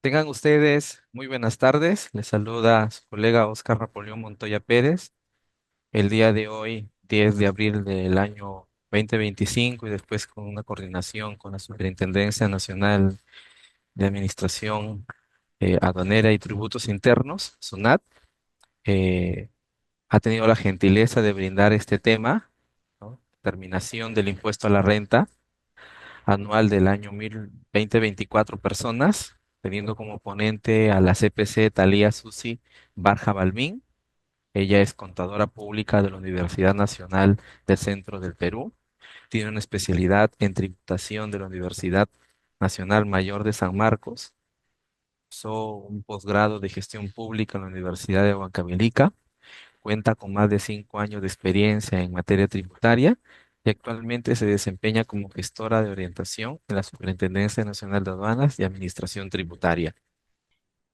Tengan ustedes muy buenas tardes. Les saluda su colega Oscar Napoleón Montoya Pérez. El día de hoy, 10 de abril del año 2025, y después con una coordinación con la Superintendencia Nacional de Administración Aduanera y Tributos Internos, SUNAT, eh, ha tenido la gentileza de brindar este tema, ¿no? Terminación del impuesto a la renta anual del año 2024 personas, teniendo como ponente a la CPC Talía Susi Barja Balbín. Ella es contadora pública de la Universidad Nacional del Centro del Perú. Tiene una especialidad en tributación de la Universidad Nacional Mayor de San Marcos. Hizo un posgrado de gestión pública en la Universidad de Huancavelica. Cuenta con más de 5 años de experiencia en materia tributaria y actualmente se desempeña como gestora de orientación en la Superintendencia Nacional de Aduanas y Administración Tributaria.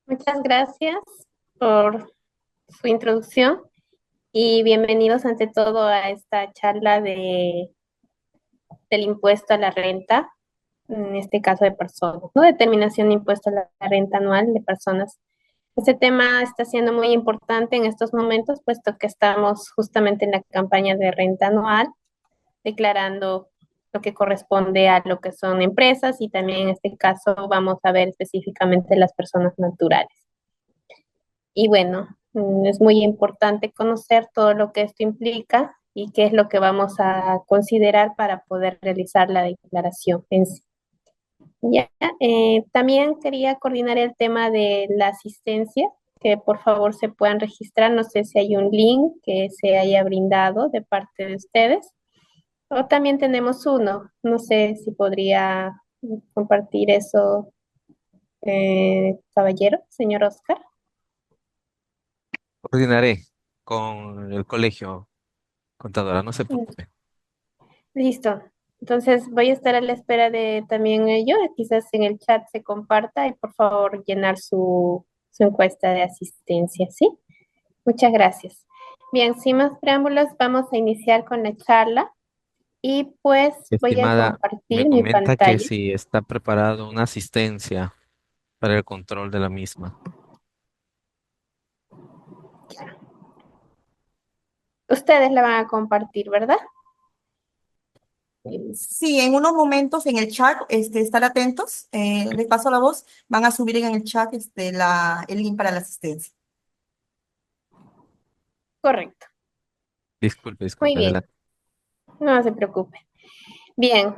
Muchas gracias por su introducción y bienvenidos ante todo a esta charla del impuesto a la renta, en este caso de personas, ¿no? Determinación de impuesto a la renta anual de personas. Este tema está siendo muy importante en estos momentos, puesto que estamos justamente en la campaña de renta anual, declarando lo que corresponde a lo que son empresas y también en este caso vamos a ver específicamente las personas naturales. Y bueno, es muy importante conocer todo lo que esto implica y qué es lo que vamos a considerar para poder realizar la declaración en sí. Ya, también quería coordinar el tema de la asistencia, que por favor se puedan registrar. No sé si hay un link que se haya brindado de parte de ustedes. O también tenemos uno. No sé si podría compartir eso, caballero, señor Oscar. Coordinaré con el colegio, contadora, no se preocupe. Listo. Entonces voy a estar a la espera de también ello. Quizás en el chat se comparta y por favor llenar su encuesta de asistencia, ¿sí? Muchas gracias. Bien, sin más preámbulos, vamos a iniciar con la charla y pues voy a Estimada, me compartir mi comenta que pantalla. si está preparado una asistencia para el control de la misma. Ustedes la van a compartir, ¿verdad? Sí, en unos momentos en el chat, estar atentos. Les paso la voz. Van a subir en el chat el link para la asistencia. Correcto. Disculpe, Muy disculpe, bien. adelante. No se preocupe. Bien,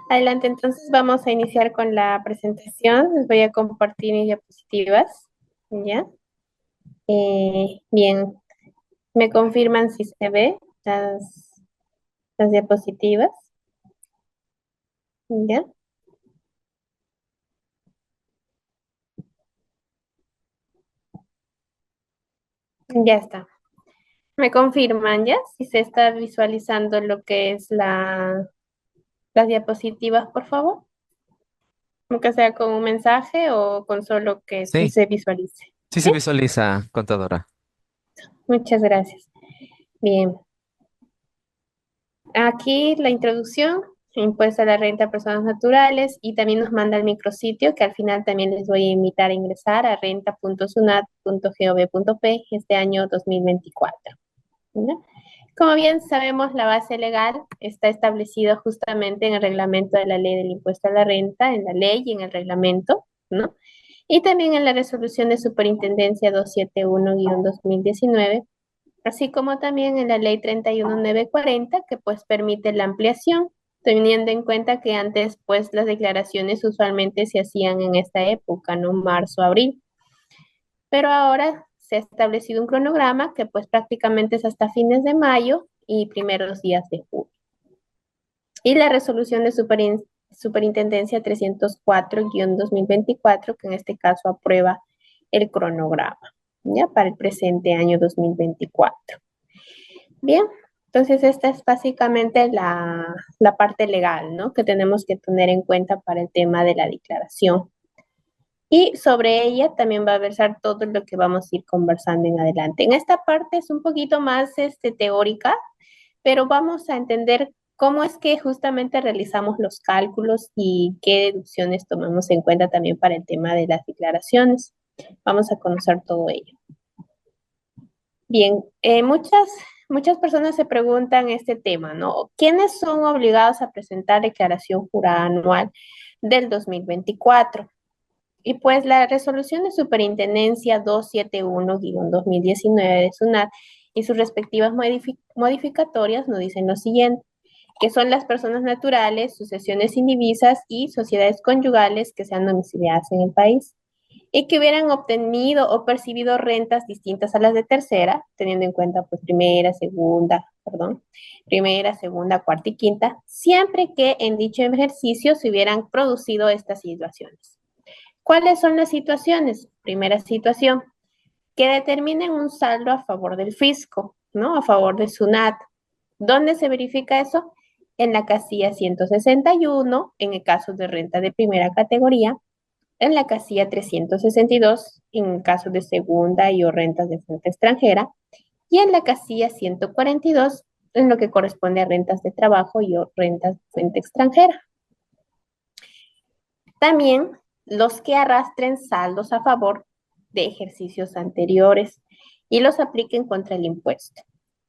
adelante. Entonces vamos a iniciar con la presentación. Les voy a compartir mis diapositivas. ¿Ya? Bien, ¿me confirman si se ve las diapositivas? ¿Ya? Ya está. ¿Me confirman ya? Si se está visualizando lo que es las diapositivas, por favor. Aunque sea con un mensaje o con solo que sí Sí, se visualice. sí se ¿Sí? visualiza, contadora. Muchas gracias. Bien. Aquí la introducción, impuesto a la renta a personas naturales y también nos manda el micrositio que al final también les voy a invitar a ingresar a renta.sunat.gov.p este año 2024. ¿Ya? Como bien sabemos, la base legal está establecida justamente en el reglamento de la ley del impuesto a la renta, en la ley y en el reglamento, ¿no? Y también en la resolución de superintendencia 271-2019, así como también en la ley 31940, que pues permite la ampliación, teniendo en cuenta que antes pues las declaraciones usualmente se hacían en esta época, ¿no? Marzo, abril, pero ahora se ha establecido un cronograma que pues prácticamente es hasta fines de mayo y primeros días de julio. Y la resolución de superintendencia 304-2024, que en este caso aprueba el cronograma, ¿ya? Para el presente año 2024. Bien, entonces esta es básicamente la parte legal, ¿no? Que tenemos que tener en cuenta para el tema de la declaración. Y sobre ella también va a versar todo lo que vamos a ir conversando en adelante. En esta parte es un poquito más teórica, pero vamos a entender cómo es que justamente realizamos los cálculos y qué deducciones tomamos en cuenta también para el tema de las declaraciones. Vamos a conocer todo ello. Bien, muchas personas se preguntan este tema, ¿no? ¿Quiénes son obligados a presentar declaración jurada anual del 2024? Y pues la resolución de Superintendencia 271-2019 de SUNAT y sus respectivas modificatorias nos dicen lo siguiente, que son las personas naturales, sucesiones indivisas y sociedades conyugales que sean domiciliadas en el país y que hubieran obtenido o percibido rentas distintas a las de tercera, teniendo en cuenta pues primera, segunda, cuarta y quinta, siempre que en dicho ejercicio se hubieran producido estas situaciones. ¿Cuáles son las situaciones? Primera situación, que determinen un saldo a favor del fisco, ¿no? A favor de SUNAT. ¿Dónde se verifica eso? En la casilla 161, en el caso de renta de primera categoría, en la casilla 362, en caso de segunda y o rentas de fuente extranjera, y en la casilla 142, en lo que corresponde a rentas de trabajo y o rentas de fuente extranjera. También los que arrastren saldos a favor de ejercicios anteriores y los apliquen contra el impuesto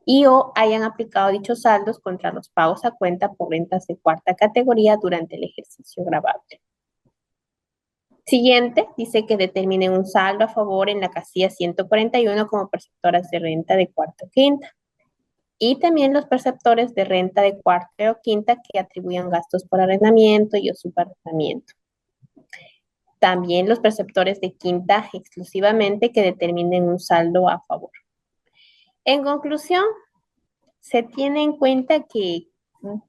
y o hayan aplicado dichos saldos contra los pagos a cuenta por rentas de cuarta categoría durante el ejercicio gravable. Siguiente, dice que determinen un saldo a favor en la casilla 141 como perceptoras de renta de cuarta o quinta. Y también los perceptores de renta de cuarta o quinta que atribuyan gastos por arrendamiento y o subarrendamiento. También los perceptores de quinta exclusivamente que determinen un saldo a favor. En conclusión, se tiene en cuenta que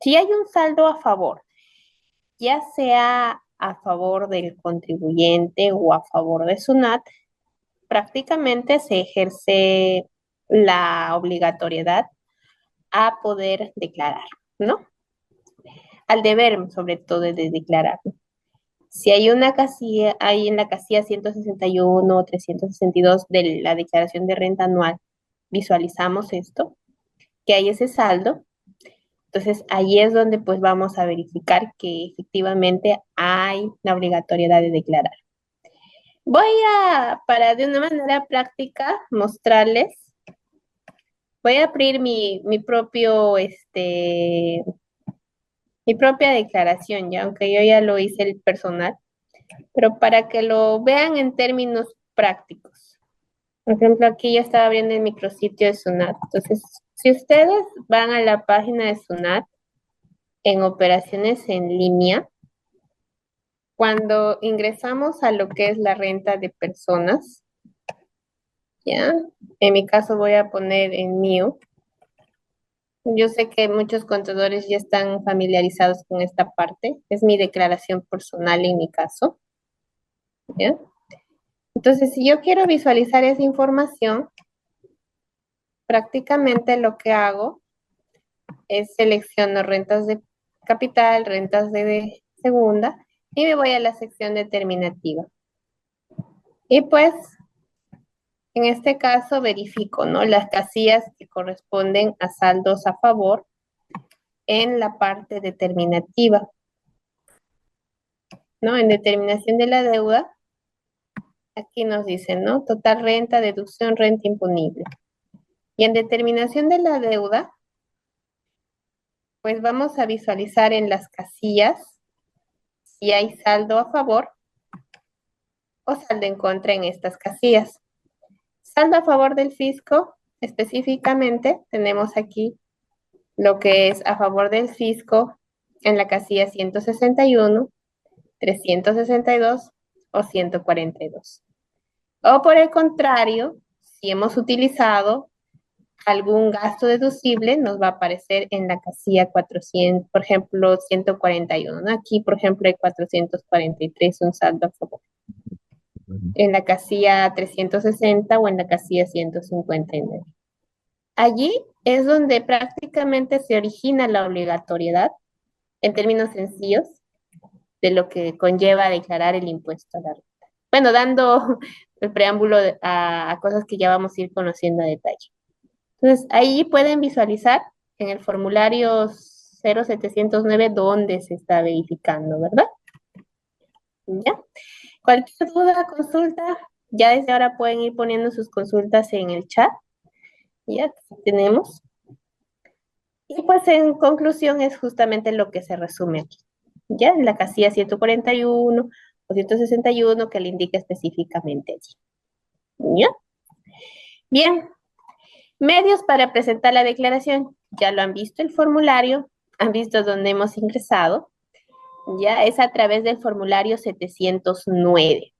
si hay un saldo a favor, ya sea a favor del contribuyente o a favor de SUNAT, prácticamente se ejerce la obligatoriedad a poder declarar, ¿no? Al deber, sobre todo, de declarar. Si hay una casilla, hay en la casilla 161 o 362 de la declaración de renta anual, visualizamos esto, que hay ese saldo. Entonces, ahí es donde pues vamos a verificar que efectivamente hay la obligatoriedad de declarar. Voy para de una manera práctica, mostrarles. Voy a abrir mi propia declaración, ya, aunque yo ya lo hice el personal, pero para que lo vean en términos prácticos. Por ejemplo, aquí ya estaba abriendo el micrositio de SUNAT. Entonces, si ustedes van a la página de SUNAT en operaciones en línea, cuando ingresamos a lo que es la renta de personas, ¿ya? En mi caso voy a poner en mío. Yo sé que muchos contadores ya están familiarizados con esta parte. Es mi declaración personal en mi caso, ¿ya? Entonces, si yo quiero visualizar esa información, prácticamente lo que hago es selecciono rentas de capital, rentas de segunda y me voy a la sección determinativa. Y pues, en este caso verifico, ¿no? Las casillas que corresponden a saldos a favor en la parte determinativa, ¿no? En determinación de la deuda, aquí nos dicen, ¿no? Total renta, deducción, renta imponible. Y en determinación de la deuda, pues vamos a visualizar en las casillas si hay saldo a favor o saldo en contra en estas casillas. Saldo a favor del fisco, específicamente tenemos aquí lo que es a favor del fisco en la casilla 161, 362 o 142. O por el contrario, si hemos utilizado algún gasto deducible, nos va a aparecer en la casilla 400, por ejemplo, 141, ¿no? Aquí, por ejemplo, hay 443, un saldo a favor. En la casilla 360 o en la casilla 159. Allí es donde prácticamente se origina la obligatoriedad, en términos sencillos, de lo que conlleva declarar el impuesto a la renta. Bueno, dando el preámbulo a cosas que ya vamos a ir conociendo a detalle. Entonces, ahí pueden visualizar en el formulario 0709 dónde se está verificando, ¿verdad? ¿Ya? Cualquier duda, consulta, ya desde ahora pueden ir poniendo sus consultas en el chat. Ya tenemos. Y pues en conclusión es justamente lo que se resume aquí. Ya en la casilla 141 o 161 que le indica específicamente allí. ¿Ya? Bien, medios para presentar la declaración. Ya lo han visto el formulario, han visto dónde hemos ingresado. Ya es a través del formulario 709.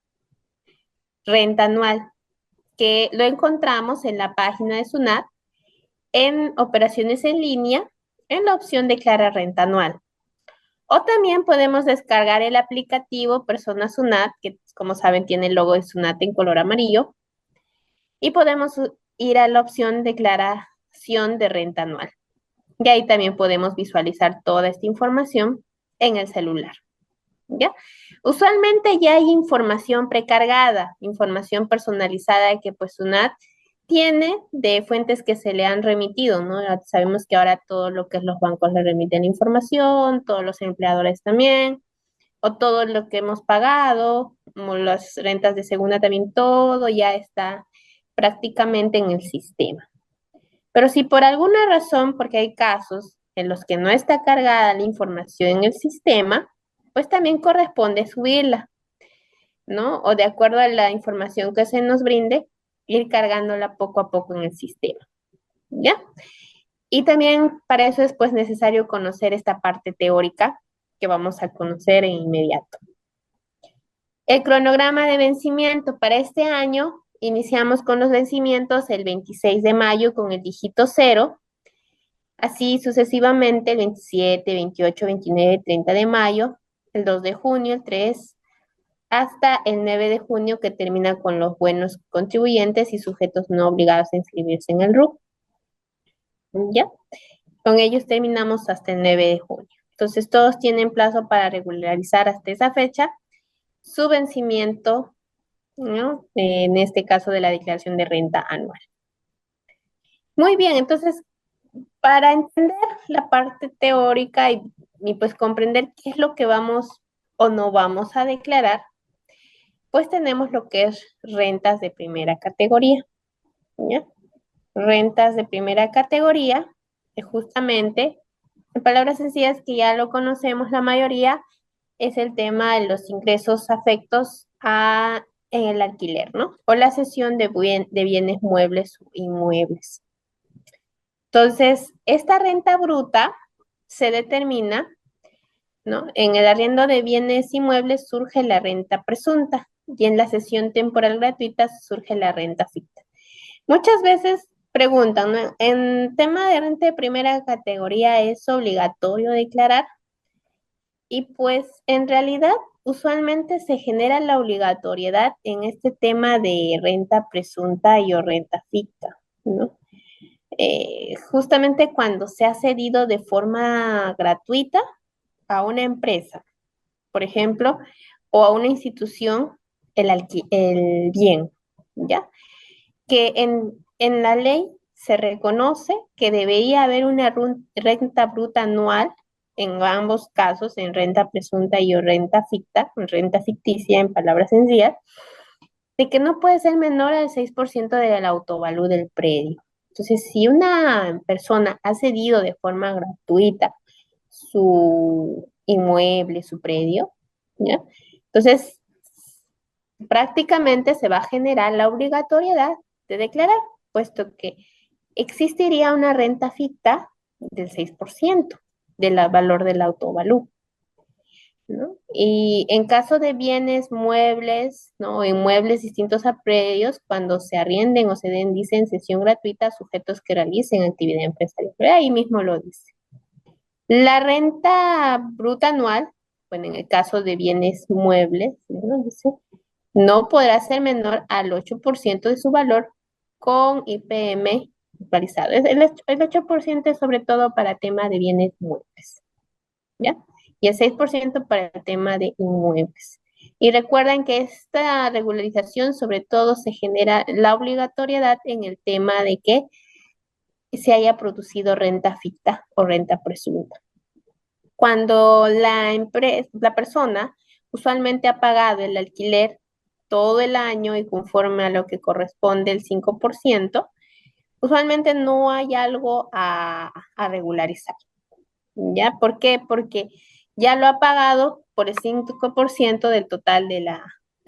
Renta anual, que lo encontramos en la página de SUNAT en operaciones en línea, en la opción Declara renta anual. O también podemos descargar el aplicativo Persona SUNAT, que como saben tiene el logo de SUNAT en color amarillo, y podemos ir a la opción Declaración de renta anual. Y ahí también podemos visualizar toda esta información en el celular. ¿Ya? Usualmente ya hay información precargada, información personalizada que pues SUNAT tiene de fuentes que se le han remitido, ¿no? Sabemos que ahora todo lo que es los bancos le remiten información, todos los empleadores también, o todo lo que hemos pagado, como las rentas de segunda también, todo ya está prácticamente en el sistema. Pero si por alguna razón, porque hay casos en los que no está cargada la información en el sistema, pues también corresponde subirla, ¿no? O de acuerdo a la información que se nos brinde, ir cargándola poco a poco en el sistema, ¿ya? Y también para eso es pues necesario conocer esta parte teórica que vamos a conocer en inmediato. El cronograma de vencimiento para este año, iniciamos con los vencimientos el 26 de mayo con el dígito 0, así sucesivamente el 27, 28, 29, 30 de mayo, el 2 de junio, el 3, hasta el 9 de junio que termina con los buenos contribuyentes y sujetos no obligados a inscribirse en el RUC. ¿Ya? Con ellos terminamos hasta el 9 de junio. Entonces todos tienen plazo para regularizar hasta esa fecha su vencimiento, ¿no? En este caso de la declaración de renta anual. Muy bien, entonces para entender la parte teórica y pues comprender qué es lo que vamos o no vamos a declarar, pues tenemos lo que es rentas de primera categoría, ¿ya? Rentas de primera categoría, que justamente, en palabras sencillas que ya lo conocemos la mayoría, es el tema de los ingresos afectos en el alquiler, ¿no? O la cesión de bienes muebles o inmuebles. Entonces, esta renta bruta se determina, ¿no? En el arriendo de bienes inmuebles surge la renta presunta y en la cesión temporal gratuita surge la renta ficta. Muchas veces preguntan, ¿no? En tema de renta de primera categoría, ¿es obligatorio declarar? Y pues en realidad usualmente se genera la obligatoriedad en este tema de renta presunta y o renta ficta, ¿no? Justamente cuando se ha cedido de forma gratuita a una empresa, por ejemplo, o a una institución el bien, ¿ya? Que en la ley se reconoce que debería haber una renta bruta anual en ambos casos, en renta presunta y o renta ficticia en palabras sencillas, de que no puede ser menor al 6% del autovalú del predio. Entonces, si una persona ha cedido de forma gratuita su inmueble, su predio, ¿ya? Entonces, prácticamente se va a generar la obligatoriedad de declarar, puesto que existiría una renta ficta del 6% del valor del autovalú, ¿no? Y en caso de bienes muebles, ¿no? Inmuebles distintos a predios, cuando se arrienden o se den, dice en cesión gratuita a sujetos que realicen actividad empresarial. Pero ahí mismo lo dice. La renta bruta anual, bueno, en el caso de bienes muebles, ¿no? Dice, no podrá ser menor al 8% de su valor con IPM actualizado. El 8% es sobre todo para tema de bienes muebles, ¿ya? Y el 6% para el tema de inmuebles. Y recuerden que esta regularización sobre todo se genera la obligatoriedad en el tema de que se haya producido renta ficta o renta presunta. Cuando la persona usualmente ha pagado el alquiler todo el año y conforme a lo que corresponde el 5%, usualmente no hay algo a regularizar. ¿Ya? ¿Por qué? Porque ya lo ha pagado por el 5% del total de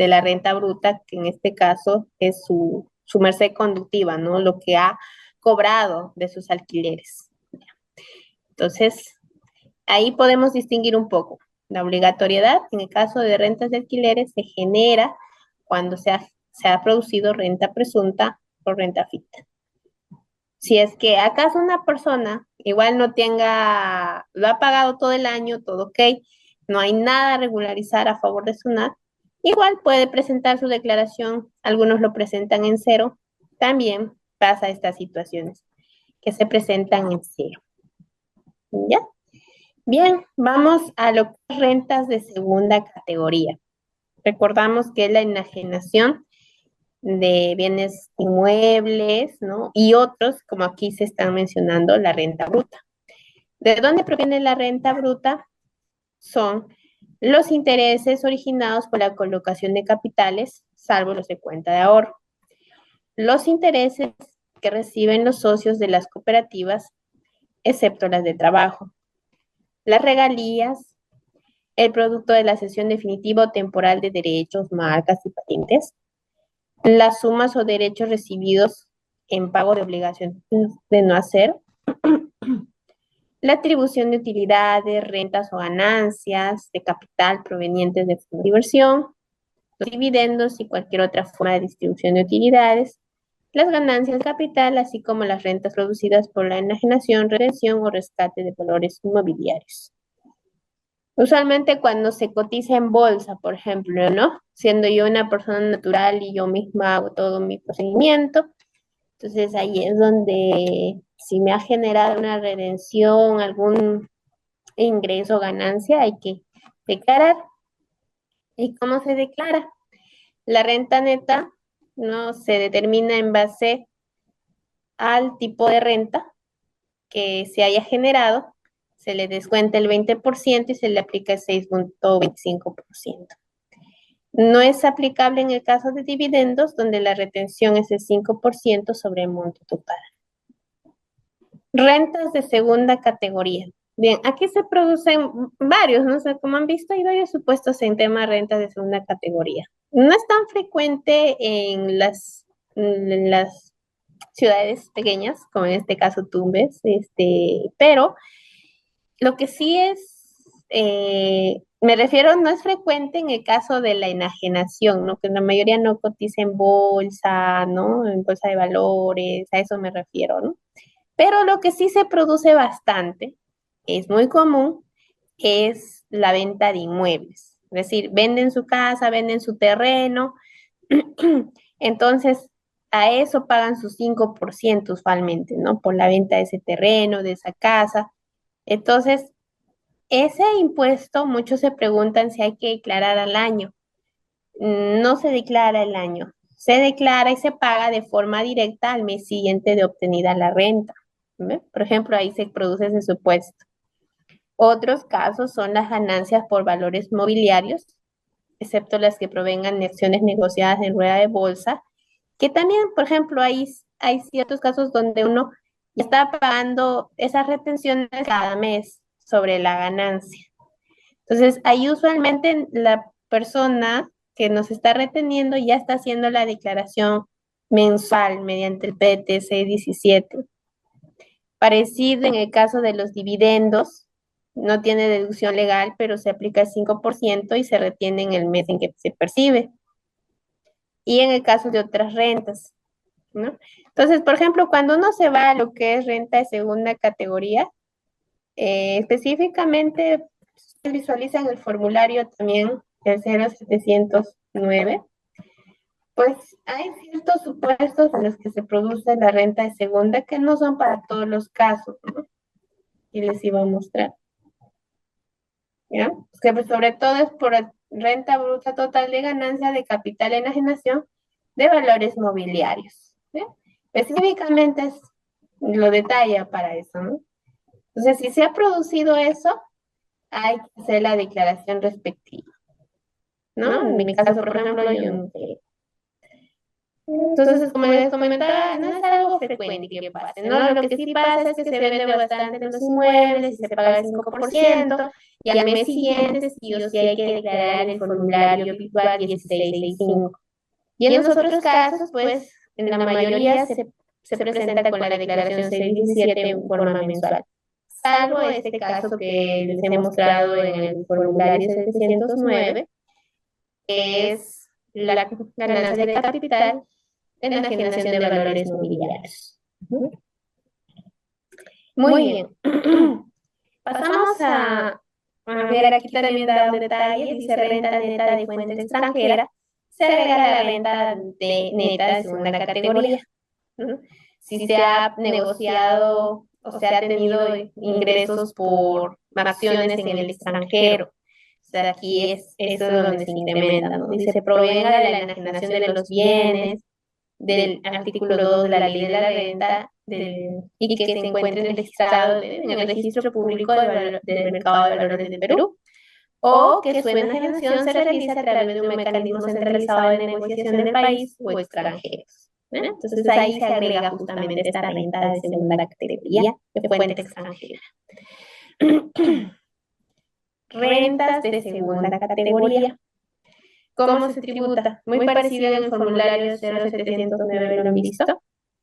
la renta bruta, que en este caso es su merced conductiva, ¿no? Lo que ha cobrado de sus alquileres. Entonces, ahí podemos distinguir un poco. La obligatoriedad, en el caso de rentas de alquileres, se genera cuando se ha producido renta presunta o renta ficta. Si es que acaso una persona igual no tenga, lo ha pagado todo el año, todo ok, no hay nada a regularizar a favor de SUNAT, igual puede presentar su declaración, algunos lo presentan en cero, también pasa estas situaciones que se presentan en cero. ¿Ya? Bien, vamos a lo que es rentas de segunda categoría. Recordamos que es la enajenación de bienes inmuebles, ¿no? Y otros, como aquí se están mencionando, la renta bruta. ¿De dónde proviene la renta bruta? Son los intereses originados por la colocación de capitales, salvo los de cuenta de ahorro. Los intereses que reciben los socios de las cooperativas, excepto las de trabajo. Las regalías, el producto de la cesión definitiva o temporal de derechos, marcas y patentes, las sumas o derechos recibidos en pago de obligaciones de no hacer, la atribución de utilidades, rentas o ganancias de capital provenientes de fondos de inversión, los dividendos y cualquier otra forma de distribución de utilidades, las ganancias de capital, así como las rentas producidas por la enajenación, retención o rescate de valores inmobiliarios. Usualmente cuando se cotiza en bolsa, por ejemplo, ¿no? Siendo yo una persona natural y yo misma hago todo mi procedimiento, entonces ahí es donde si me ha generado una redención, algún ingreso o ganancia, hay que declarar. ¿Y cómo se declara? La renta neta no se determina en base al tipo de renta que se haya generado, se le descuenta el 20% y se le aplica el 6.25%. No es aplicable en el caso de dividendos, donde la retención es el 5% sobre el monto total. Rentas de segunda categoría. Bien, aquí se producen varios, no sé, como han visto, hay varios supuestos en tema de rentas de segunda categoría. No es tan frecuente en las ciudades pequeñas, como en este caso Tumbes, pero lo que sí es, me refiero, no es frecuente en el caso de la enajenación, ¿no? Que la mayoría no cotiza en bolsa, ¿no? En bolsa de valores, a eso me refiero, ¿no? Pero lo que sí se produce bastante, es muy común, es la venta de inmuebles. Es decir, venden su casa, venden su terreno, entonces a eso pagan su 5% usualmente, ¿no? Por la venta de ese terreno, de esa casa. Entonces, ese impuesto, muchos se preguntan si hay que declarar al año. No se declara el año, se declara y se paga de forma directa al mes siguiente de obtenida la renta. ¿Ve? Por ejemplo, ahí se produce ese supuesto. Otros casos son las ganancias por valores mobiliarios, excepto las que provengan de acciones negociadas en rueda de bolsa, que también, por ejemplo, hay ciertos casos donde uno está pagando esas retenciones cada mes sobre la ganancia. Entonces, ahí usualmente la persona que nos está reteniendo ya está haciendo la declaración mensual mediante el PTC 17. Parecido en el caso de los dividendos, no tiene deducción legal, pero se aplica el 5% y se retiene en el mes en que se percibe. Y en el caso de otras rentas, ¿no? Entonces, por ejemplo, cuando uno se va a lo que es renta de segunda categoría, específicamente se visualiza en el formulario también el 0709, pues hay ciertos supuestos en los que se produce la renta de segunda que no son para todos los casos, ¿no? Y les iba a mostrar, ¿ya? Que pues, sobre todo es por renta bruta total de ganancia de capital en enajenación de valores mobiliarios, ¿ya? Específicamente lo detalla para eso, ¿no? Entonces, si se ha producido eso, hay que hacer la declaración respectiva, ¿no? En mi caso, por ejemplo, yo no sé. Entonces, como les comentaba, no es algo frecuente que pase, ¿no? Lo que sí pasa es que se vende bastante los inmuebles y se paga el 5% y al mes siguiente sí o sí hay que declarar el formulario habitual 1665. Y en los otros casos, pues, en la mayoría se presenta con la declaración 617 en forma mensual. Salvo este caso que les he mostrado en el formulario 709, que es la ganancia de capital en la generación de valores mobiliarios. Muy bien. Pasamos a ver, aquí también da un detalle, dice renta neta de fuente extranjera, se agrega la renta de neta de segunda categoría, ¿no? Si se ha negociado o se ha tenido ingresos por acciones en el extranjero. O sea, aquí es eso es donde se incrementa, ¿no? Dice, provenga de la enajenación de los bienes, del artículo 2 de la ley de la renta y que se encuentre registrado en el registro público del mercado de valores de Perú, o que su enajenación se realice a través de un mecanismo centralizado de negociación del país o extranjeros. Entonces ahí se agrega justamente esta renta de segunda categoría de fuente extranjera. Rentas de segunda categoría. ¿Cómo se tributa? Muy parecido en el formulario 0709, ¿lo han visto?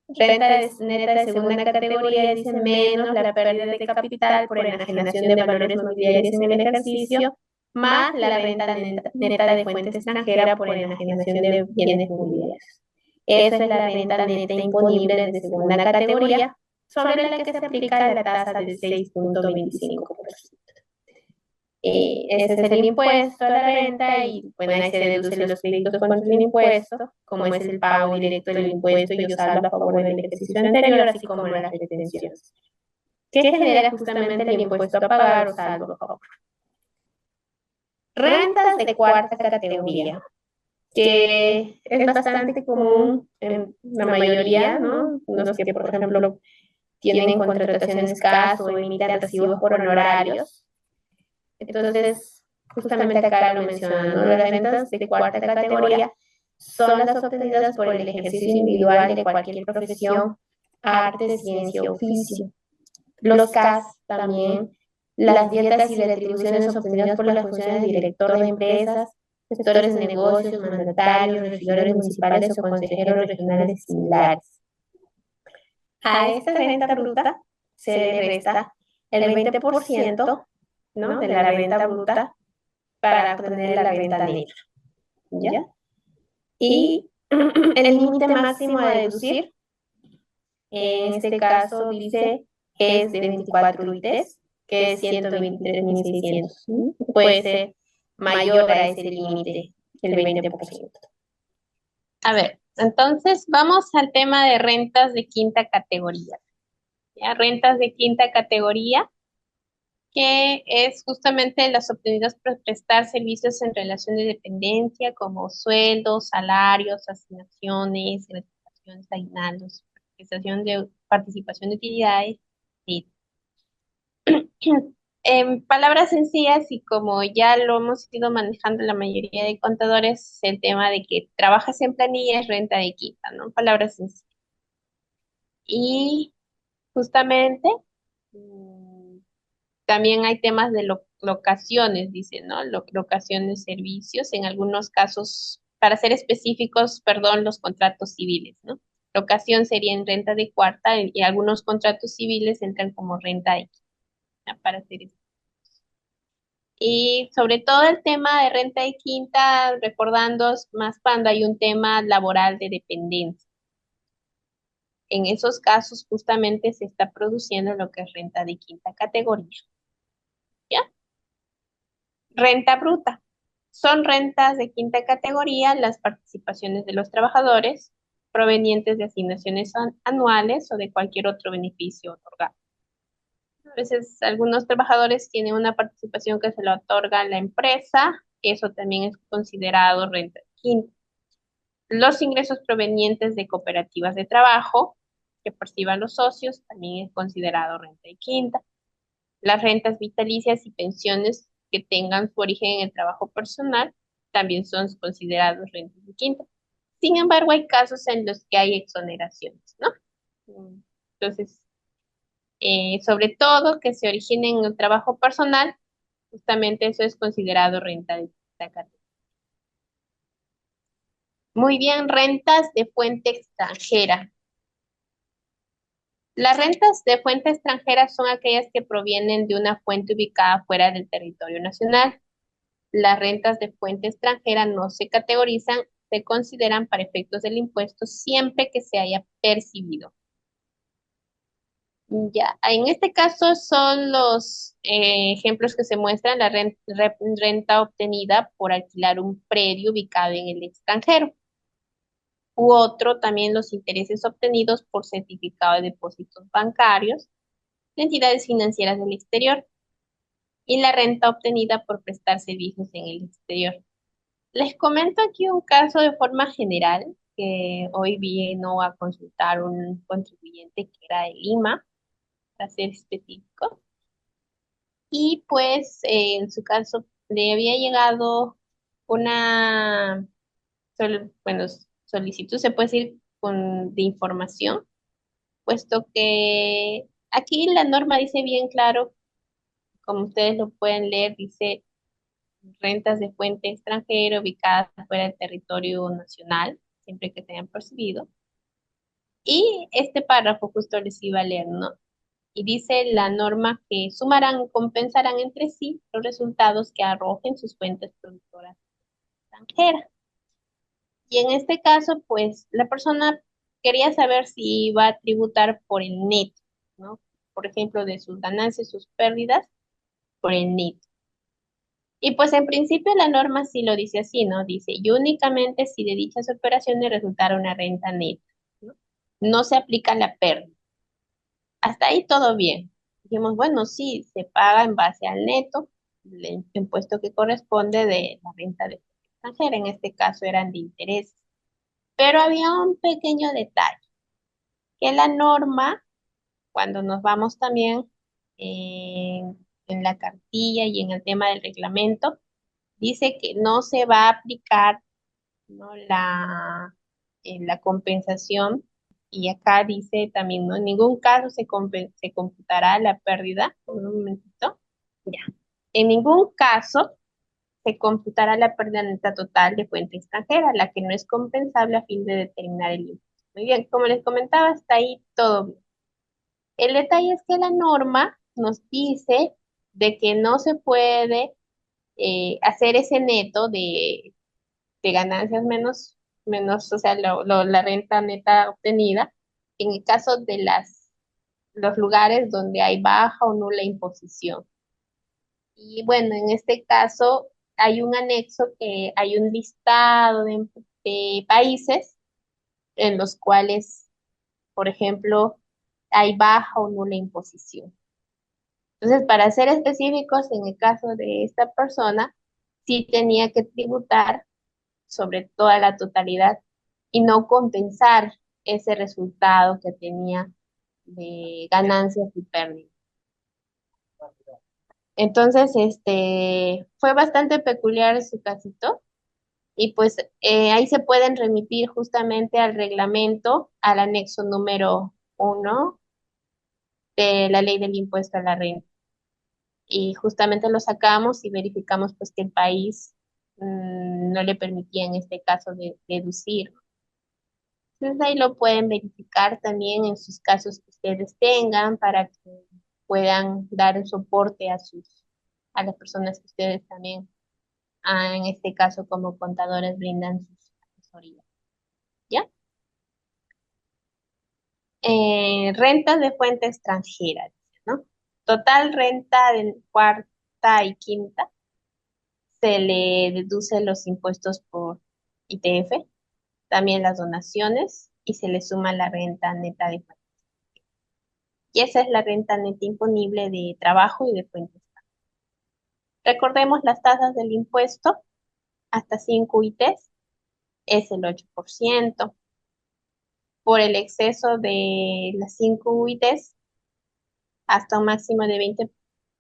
Renta neta de segunda categoría dice menos la pérdida de capital por enajenación de valores mobiliarios en el ejercicio, más la renta neta de fuente extranjera por enajenación de bienes mobiliarios. Esa es la renta neta imponible de segunda categoría, sobre la que se aplica la tasa del 6.25%. Ese es el impuesto a la renta y bueno, ahí se deducen los créditos contra el impuesto, como es el pago directo del impuesto y usarlo a favor del ejercicio anterior, así como las retenciones. ¿Qué genera justamente el impuesto a pagar o saldo a favor? Rentas de cuarta categoría, que es bastante común en la mayoría, ¿no? Los que, por ejemplo, tienen contrataciones CAS o emiten recibos por honorarios. Entonces, justamente acá lo mencionan, ¿no? Las rentas de cuarta categoría son las obtenidas por el ejercicio individual de cualquier profesión, arte, ciencia o oficio. Los CAS también, las dietas y retribuciones obtenidas por las funciones de director de empresas, gestores de negocios, mandatarios, regidores municipales o consejeros regionales similares. A esta renta bruta se le resta el 20%, ¿no? De la renta bruta para obtener la renta neta, ¿ya? Y el límite máximo a deducir, en este caso dice, es de 24 UITs, que es 123.600. Puede ser mayor a ese límite, el 20%. A ver, entonces vamos al tema de rentas de quinta categoría. ¿Ya? Rentas de quinta categoría, que es justamente las obtenidas por prestar servicios en relación de dependencia, como sueldos, salarios, asignaciones, gratificaciones, aguinaldos, participación de utilidades. Sí. En palabras sencillas, y como ya lo hemos ido manejando la mayoría de contadores, el tema de que trabajas en planilla es renta de quinta, ¿no? Palabras sencillas. Y justamente también hay temas de locaciones, dice, ¿no? Locaciones, servicios, en algunos casos, para ser específicos, perdón, los contratos civiles, ¿no? Locación sería en renta de cuarta y algunos contratos civiles entran como renta de quinta, para ser y sobre todo el tema de renta de quinta, recordando más cuando hay un tema laboral de dependencia. En esos casos justamente se está produciendo lo que es renta de quinta categoría. ¿Ya? Renta bruta. Son rentas de quinta categoría las participaciones de los trabajadores provenientes de asignaciones anuales o de cualquier otro beneficio otorgado. A veces algunos trabajadores tienen una participación que se le otorga a la empresa, eso también es considerado renta de quinta. Los ingresos provenientes de cooperativas de trabajo que perciban los socios también es considerado renta de quinta. Las rentas vitalicias y pensiones que tengan su origen en el trabajo personal también son considerados rentas de quinta. Sin embargo, hay casos en los que hay exoneraciones, ¿no? Entonces, sobre todo que se originen en el trabajo personal, justamente eso es considerado renta de quinta categoría. Muy bien, rentas de fuente extranjera. Las rentas de fuente extranjera son aquellas que provienen de una fuente ubicada fuera del territorio nacional. Las rentas de fuente extranjera no se categorizan, se consideran para efectos del impuesto siempre que se haya percibido. Ya, en este caso son los ejemplos que se muestran la renta obtenida por alquilar un predio ubicado en el extranjero. U otro, también los intereses obtenidos por certificado de depósitos bancarios de entidades financieras del exterior y la renta obtenida por prestar servicios en el exterior. Les comento aquí un caso de forma general que hoy vino a consultar un contribuyente que era de Lima, para ser específico, y pues en su caso le había llegado una bueno, solicitud, se puede decir, de información, puesto que aquí la norma dice bien claro, como ustedes lo pueden leer, dice rentas de fuente extranjera ubicadas fuera del territorio nacional, siempre que se hayan percibido. Y este párrafo justo les iba a leer, ¿no? Y dice la norma que sumarán o compensarán entre sí los resultados que arrojen sus fuentes productoras extranjeras. Y en este caso, pues la persona quería saber si iba a tributar por el neto, ¿no? Por ejemplo, de sus ganancias, sus pérdidas, por el neto. Y pues en principio la norma sí lo dice así, ¿no? Dice, y únicamente si de dichas operaciones resultara una renta neta, ¿no? No se aplica la pérdida. Hasta ahí todo bien. Dijimos, bueno, sí, se paga en base al neto, el impuesto que corresponde de la renta de extranjera, en este caso eran de interés. Pero había un pequeño detalle, que la norma, cuando nos vamos también en la cartilla y en el tema del reglamento, dice que no se va a aplicar, ¿no? La compensación. Y acá dice también, ¿no? En ningún caso se computará la pérdida. Un momentito. Ya. En ningún caso se computará la pérdida neta total de fuente extranjera, la que no es compensable a fin de determinar el impuesto. Muy bien, como les comentaba, hasta ahí todo bien. El detalle es que la norma nos dice de que no se puede hacer ese neto de ganancias menos, o sea, la renta neta obtenida, en el caso de los lugares donde hay baja o nula imposición. Y bueno, en este caso hay un anexo que hay un listado de países en los cuales, por ejemplo, hay baja o nula imposición. Entonces, para ser específicos, en el caso de esta persona, sí tenía que tributar sobre toda la totalidad y no compensar ese resultado que tenía de ganancias y pérdidas. Entonces, fue bastante peculiar su casito y pues ahí se pueden remitir justamente al reglamento, al anexo número 1 de la ley del impuesto a la renta. Y justamente lo sacamos y verificamos pues que el país no le permitía en este caso deducir. Entonces ahí lo pueden verificar también en sus casos que ustedes tengan para que puedan dar un soporte a las personas que ustedes también, en este caso como contadores, brindan sus asesorías. ¿Ya? Rentas de fuente extranjera, dice, ¿no? Total renta de cuarta y quinta se le deduce los impuestos por ITF, también las donaciones y se le suma la renta neta de fuente. Y esa es la renta neta imponible de trabajo y de fuentes. Recordemos las tasas del impuesto, hasta 5 UITs es el 8%. Por el exceso de las 5 UITs, hasta un máximo de 20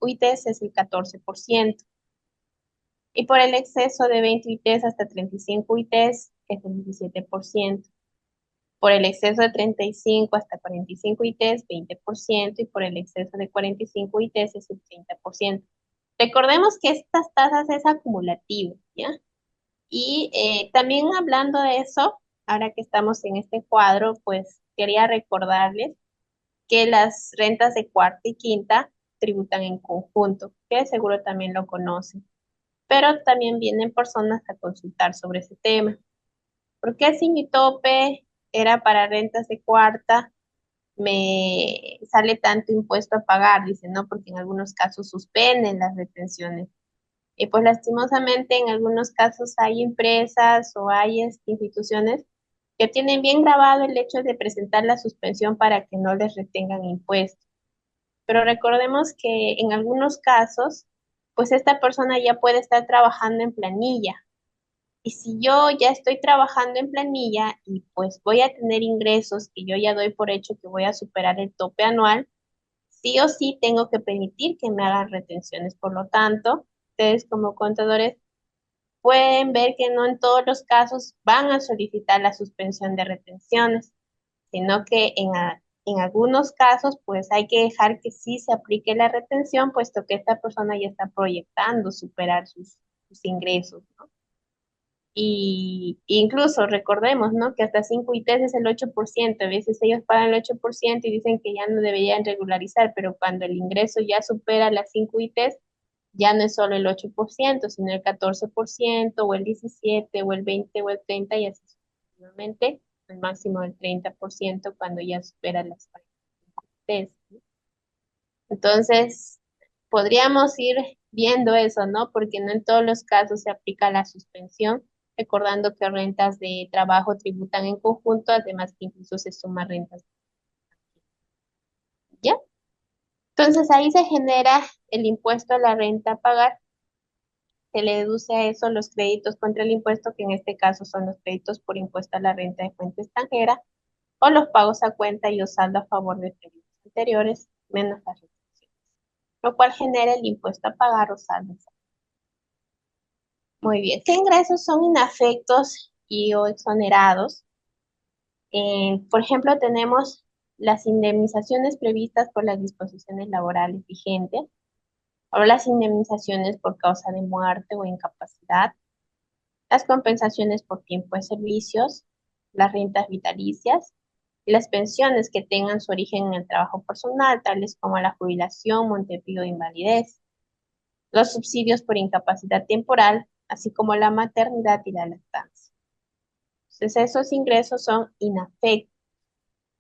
UITs es el 14%. Y por el exceso de 20 UITs hasta 35 UITs es el 17%. Por el exceso de 35 hasta 45 ITs, 20%, y por el exceso de 45 ITs es el 30%. Recordemos que estas tasas es acumulativo, ¿ya? Y también hablando de eso, ahora que estamos en este cuadro, pues quería recordarles que las rentas de cuarta y quinta tributan en conjunto, que seguro también lo conocen, pero también vienen personas a consultar sobre ese tema. ¿Por qué si mi tope era para rentas de cuarta, me sale tanto impuesto a pagar? Dice, no, porque en algunos casos suspenden las retenciones. Y pues lastimosamente en algunos casos hay empresas o hay instituciones que tienen bien grabado el hecho de presentar la suspensión para que no les retengan impuestos. Pero recordemos que en algunos casos, pues esta persona ya puede estar trabajando en planilla. Y si yo ya estoy trabajando en planilla y pues voy a tener ingresos que yo ya doy por hecho que voy a superar el tope anual, sí o sí tengo que permitir que me hagan retenciones. Por lo tanto, ustedes como contadores pueden ver que no en todos los casos van a solicitar la suspensión de retenciones, sino que en algunos casos pues hay que dejar que sí se aplique la retención, puesto que esta persona ya está proyectando superar sus ingresos, ¿no? Y incluso recordemos, ¿no? Que hasta 5 ITs es el 8%. A veces ellos pagan el 8% y dicen que ya no deberían regularizar, pero cuando el ingreso ya supera las 5 ITs, ya no es solo el 8%, sino el 14% o el 17% o el 20% o el 30%, y así sucesivamente, el máximo del 30% cuando ya supera las 45 ITs, ¿no? Entonces, podríamos ir viendo eso, ¿no? Porque no en todos los casos se aplica la suspensión, recordando que rentas de trabajo tributan en conjunto, además que incluso se suman rentas, ¿ya? Entonces ahí se genera el impuesto a la renta a pagar, se le deduce a eso los créditos contra el impuesto, que en este caso son los créditos por impuesto a la renta de fuente extranjera, o los pagos a cuenta y o saldo a favor de periodos anteriores, menos las retenciones, lo cual genera el impuesto a pagar o saldo. Muy bien. ¿Qué ingresos son inafectos y o exonerados? Por ejemplo, tenemos las indemnizaciones previstas por las disposiciones laborales vigentes, o las indemnizaciones por causa de muerte o incapacidad, las compensaciones por tiempo de servicios, las rentas vitalicias y las pensiones que tengan su origen en el trabajo personal, tales como la jubilación, montepido de invalidez, los subsidios por incapacidad temporal, así como la maternidad y la lactancia. Entonces, esos ingresos son inafectos.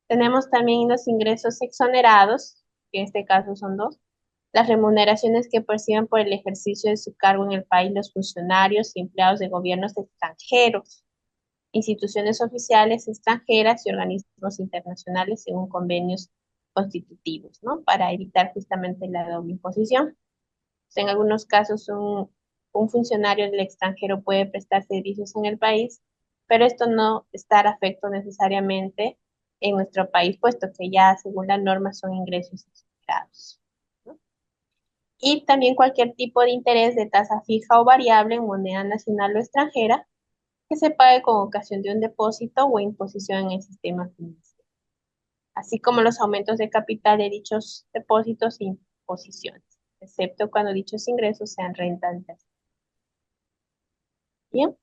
Tenemos también los ingresos exonerados, que en este caso son dos: las remuneraciones que perciben por el ejercicio de su cargo en el país los funcionarios y empleados de gobiernos extranjeros, instituciones oficiales extranjeras y organismos internacionales según convenios constitutivos, ¿no? Para evitar justamente la doble imposición. En algunos casos, un funcionario del extranjero puede prestar servicios en el país, pero esto no estar afecto necesariamente en nuestro país, puesto que ya según la norma son ingresos exonerados, ¿no? Y también cualquier tipo de interés de tasa fija o variable en moneda nacional o extranjera que se pague con ocasión de un depósito o imposición en el sistema financiero, así como los aumentos de capital de dichos depósitos e imposiciones, excepto cuando dichos ingresos sean rentantes. Bien,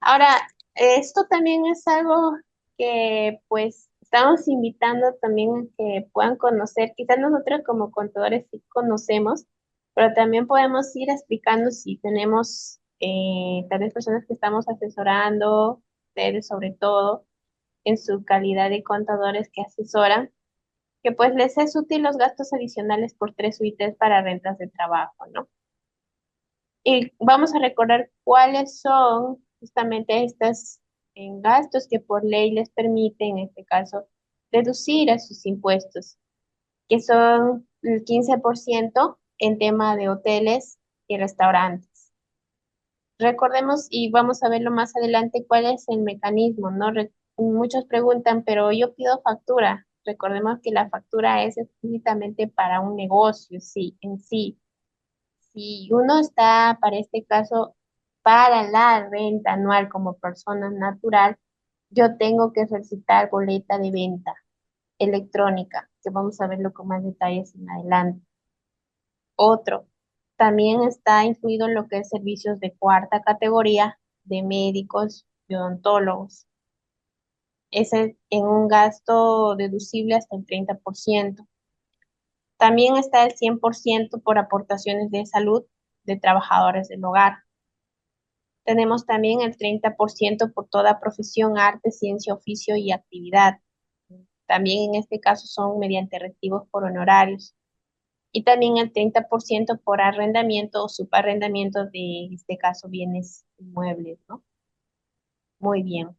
ahora, esto también es algo que pues estamos invitando también a que puedan conocer. Quizás nosotros como contadores sí conocemos, pero también podemos ir explicando si tenemos tal vez personas que estamos asesorando, ustedes sobre todo, en su calidad de contadores que asesoran, que pues les es útil los gastos adicionales por 3 UITs para rentas de trabajo, ¿no? Y vamos a recordar cuáles son justamente estos gastos que por ley les permite, en este caso, deducir a sus impuestos, que son el 15% en tema de hoteles y restaurantes. Recordemos, y vamos a verlo más adelante, cuál es el mecanismo, ¿no? Muchos preguntan, pero yo pido factura. Recordemos que la factura es explícitamente para un negocio, sí, en sí. Si uno está, para este caso, para la renta anual como persona natural, yo tengo que solicitar boleta de venta electrónica, que vamos a verlo con más detalles en adelante. Otro, también está incluido en lo que es servicios de cuarta categoría de médicos y odontólogos. Ese en un gasto deducible hasta el 30%. También está el 100% por aportaciones de salud de trabajadores del hogar. Tenemos también el 30% por toda profesión, arte, ciencia, oficio y actividad. También en este caso son mediante recibos por honorarios. Y también el 30% por arrendamiento o subarrendamiento de, en este caso, bienes inmuebles, ¿no? Muy bien.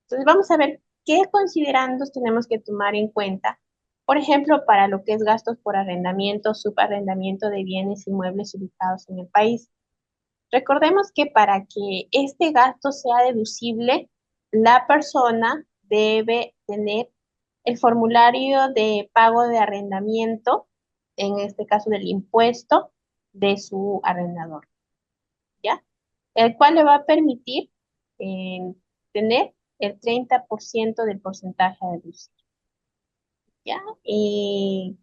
Entonces vamos a ver qué considerandos tenemos que tomar en cuenta. Por ejemplo, para lo que es gastos por arrendamiento, subarrendamiento de bienes inmuebles ubicados en el país. Recordemos que para que este gasto sea deducible, la persona debe tener el formulario de pago de arrendamiento, en este caso del impuesto de su arrendador, ¿ya? El cual le va a permitir tener el 30% del porcentaje a deducir, ¿ya? Y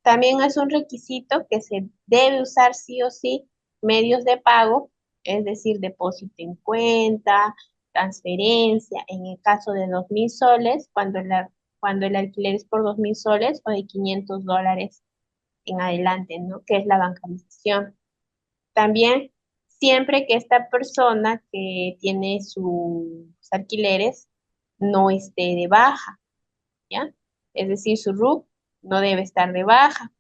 también es un requisito que se debe usar sí o sí medios de pago, es decir, depósito en cuenta, transferencia, en el caso de 2.000 soles, cuando el alquiler es por 2.000 soles o de $500 en adelante, ¿no? Que es la bancarización. También, siempre que esta persona que tiene sus alquileres no esté de baja, ¿ya? Es decir, su RUC no debe estar de baja.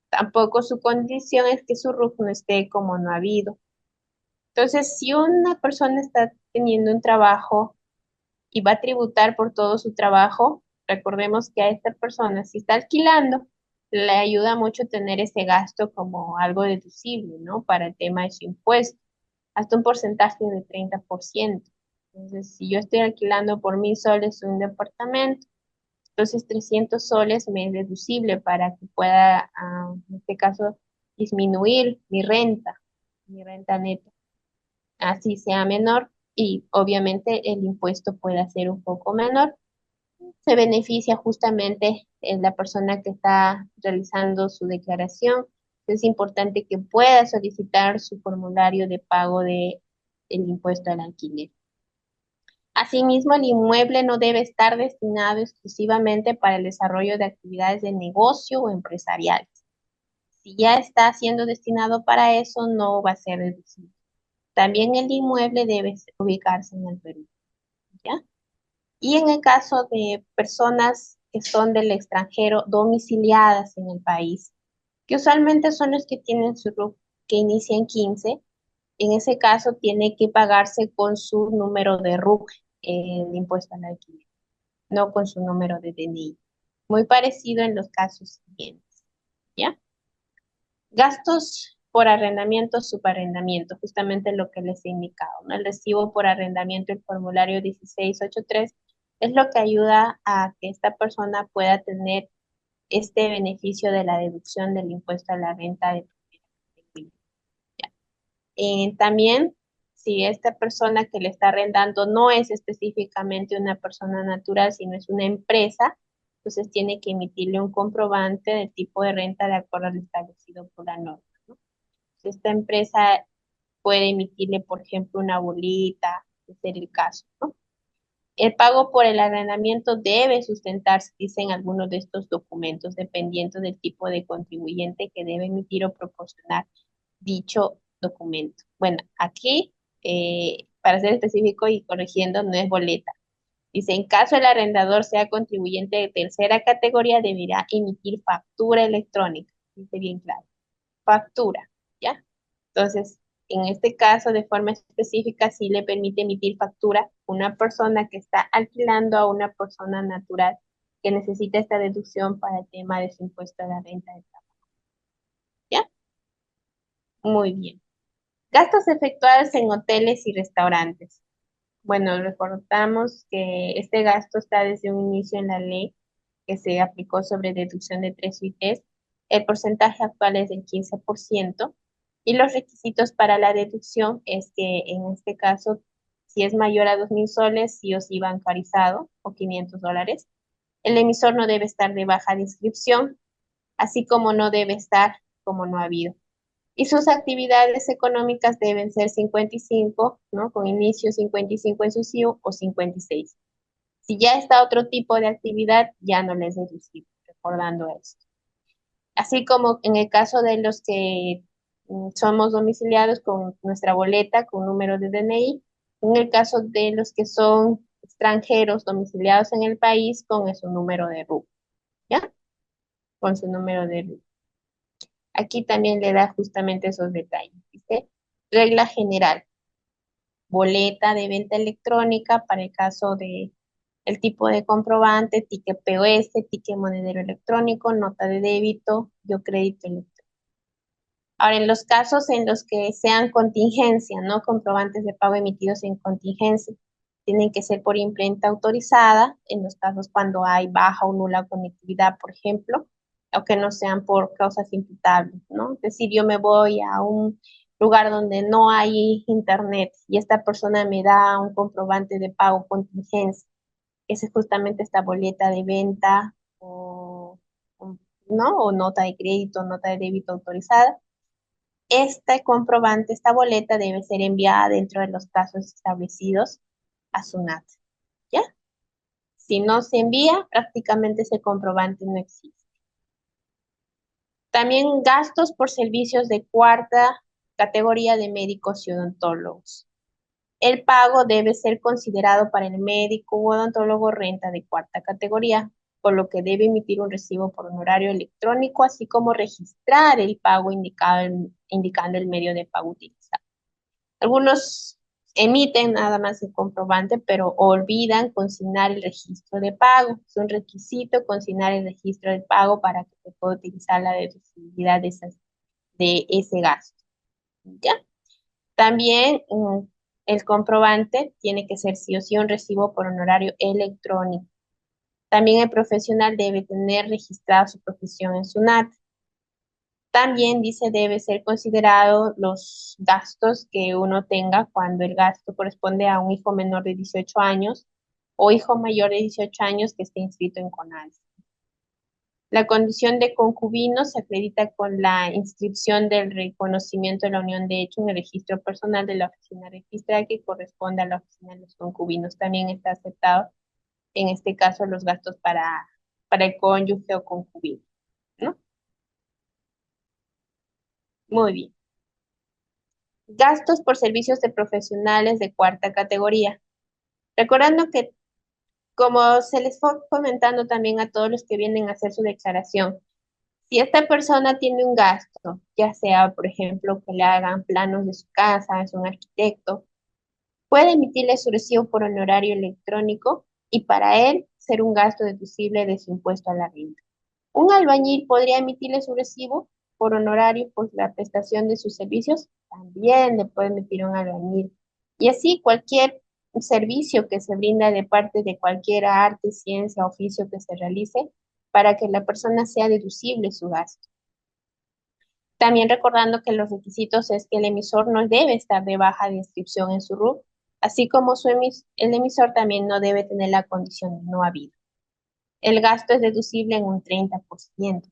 Tampoco su condición es que su RUC no esté como no ha habido. Entonces, si una persona está teniendo un trabajo y va a tributar por todo su trabajo, recordemos que a esta persona, si está alquilando, le ayuda mucho tener ese gasto como algo deducible, ¿no? Para el tema de su impuesto, hasta un porcentaje de 30%. Entonces, si yo estoy alquilando por 1.000 soles un departamento, entonces 300 soles me es deducible para que pueda, en este caso, disminuir mi renta neta, así sea menor y obviamente el impuesto pueda ser un poco menor. Se beneficia justamente la persona que está realizando su declaración. Es importante que pueda solicitar su formulario de pago de el impuesto al alquiler. Asimismo, el inmueble no debe estar destinado exclusivamente para el desarrollo de actividades de negocio o empresariales. Si ya está siendo destinado para eso, no va a ser deducible. También el inmueble debe ubicarse en el Perú, ¿ya? Y en el caso de personas que son del extranjero domiciliadas en el país, que usualmente son los que tienen su RUC que inicia en 15, en ese caso tiene que pagarse con su número de RUC, el impuesto al alquiler, no con su número de DNI. Muy parecido en los casos siguientes, ¿ya? Gastos por arrendamiento, subarrendamiento, justamente lo que les he indicado, ¿no? El recibo por arrendamiento, el formulario 1683, es lo que ayuda a que esta persona pueda tener este beneficio de la deducción del impuesto a la renta de propiedad. También, si esta persona que le está arrendando no es específicamente una persona natural, sino es una empresa, entonces tiene que emitirle un comprobante del tipo de renta de acuerdo al establecido por la norma, ¿no? Si esta empresa puede emitirle, por ejemplo, una bolita, de ser el caso, ¿no? El pago por el arrendamiento debe sustentarse, dicen algunos de estos documentos, dependiendo del tipo de contribuyente que debe emitir o proporcionar dicho documento. Bueno, aquí, para ser específico y corrigiendo, no es boleta. Dice, en caso el arrendador sea contribuyente de tercera categoría, deberá emitir factura electrónica. Dice bien claro. Factura, ¿ya? Entonces, en este caso, de forma específica, sí le permite emitir factura una persona que está alquilando a una persona natural que necesita esta deducción para el tema de su impuesto a la renta de trabajo. ¿Ya? Muy bien. Gastos efectuados en hoteles y restaurantes. Bueno, recordamos que este gasto está desde un inicio en la ley que se aplicó sobre deducción de 3 UITs, el porcentaje actual es del 15% y los requisitos para la deducción es que en este caso, si es mayor a 2.000 soles, sí o sí bancarizado o $500, el emisor no debe estar de baja de inscripción, así como no debe estar como no ha habido. Y sus actividades económicas deben ser 55, ¿no? Con inicio 55 en su CIO o 56. Si ya está otro tipo de actividad, ya no les deducimos, recordando esto. Así como en el caso de los que somos domiciliados con nuestra boleta, con número de DNI, en el caso de los que son extranjeros domiciliados en el país, con su número de RUC, ¿ya? Con su número de RUC. Aquí también le da justamente esos detalles, ¿viste? Regla general, boleta de venta electrónica para el caso de el tipo de comprobante, ticket POS, ticket monedero electrónico, nota de débito, yo crédito electrónico. Ahora, en los casos en los que sean contingencia, no comprobantes de pago emitidos en contingencia, tienen que ser por imprenta autorizada, en los casos cuando hay baja o nula conectividad, por ejemplo, o que no sean por causas imputables, ¿no? Es decir, yo me voy a un lugar donde no hay internet y esta persona me da un comprobante de pago contingencia, esa es justamente esta boleta de venta ¿no? O nota de crédito, nota de débito autorizada. Este comprobante, esta boleta debe ser enviada dentro de los casos establecidos a SUNAT, ¿ya? Si no se envía, prácticamente ese comprobante no existe. También gastos por servicios de cuarta categoría de médicos y odontólogos. El pago debe ser considerado para el médico u odontólogo renta de cuarta categoría, por lo que debe emitir un recibo por honorario electrónico, así como registrar el pago indicando el medio de pago utilizado. Algunos emiten nada más el comprobante, pero olvidan consignar el registro de pago. Es un requisito consignar el registro de pago para que se pueda utilizar la deducibilidad de ese gasto. ¿Ya? También el comprobante tiene que ser sí o sí un recibo por honorario electrónico. También el profesional debe tener registrada su profesión en SUNAT. También dice debe ser considerado los gastos que uno tenga cuando el gasto corresponde a un hijo menor de 18 años o hijo mayor de 18 años que esté inscrito en CONALIS. La condición de concubino se acredita con la inscripción del reconocimiento de la unión de hecho en el registro personal de la oficina registrada que corresponde a la oficina de los concubinos. También está aceptado en este caso los gastos para el cónyuge o concubino, ¿no? Muy bien. Gastos por servicios de profesionales de cuarta categoría. Recordando que, como se les fue comentando también a todos los que vienen a hacer su declaración, si esta persona tiene un gasto, ya sea, por ejemplo, que le hagan planos de su casa, es un arquitecto, puede emitirle su recibo por honorario electrónico y para él ser un gasto deducible de su impuesto a la renta. Un albañil podría emitirle su recibo por honorario por la prestación de sus servicios, también le puede emitir un albañil. Y así cualquier servicio que se brinda de parte de cualquier arte, ciencia, oficio que se realice para que la persona sea deducible su gasto. También recordando que los requisitos es que el emisor no debe estar de baja de inscripción en su RUC, así como el emisor también no debe tener la condición de no habido. El gasto es deducible en un 30%.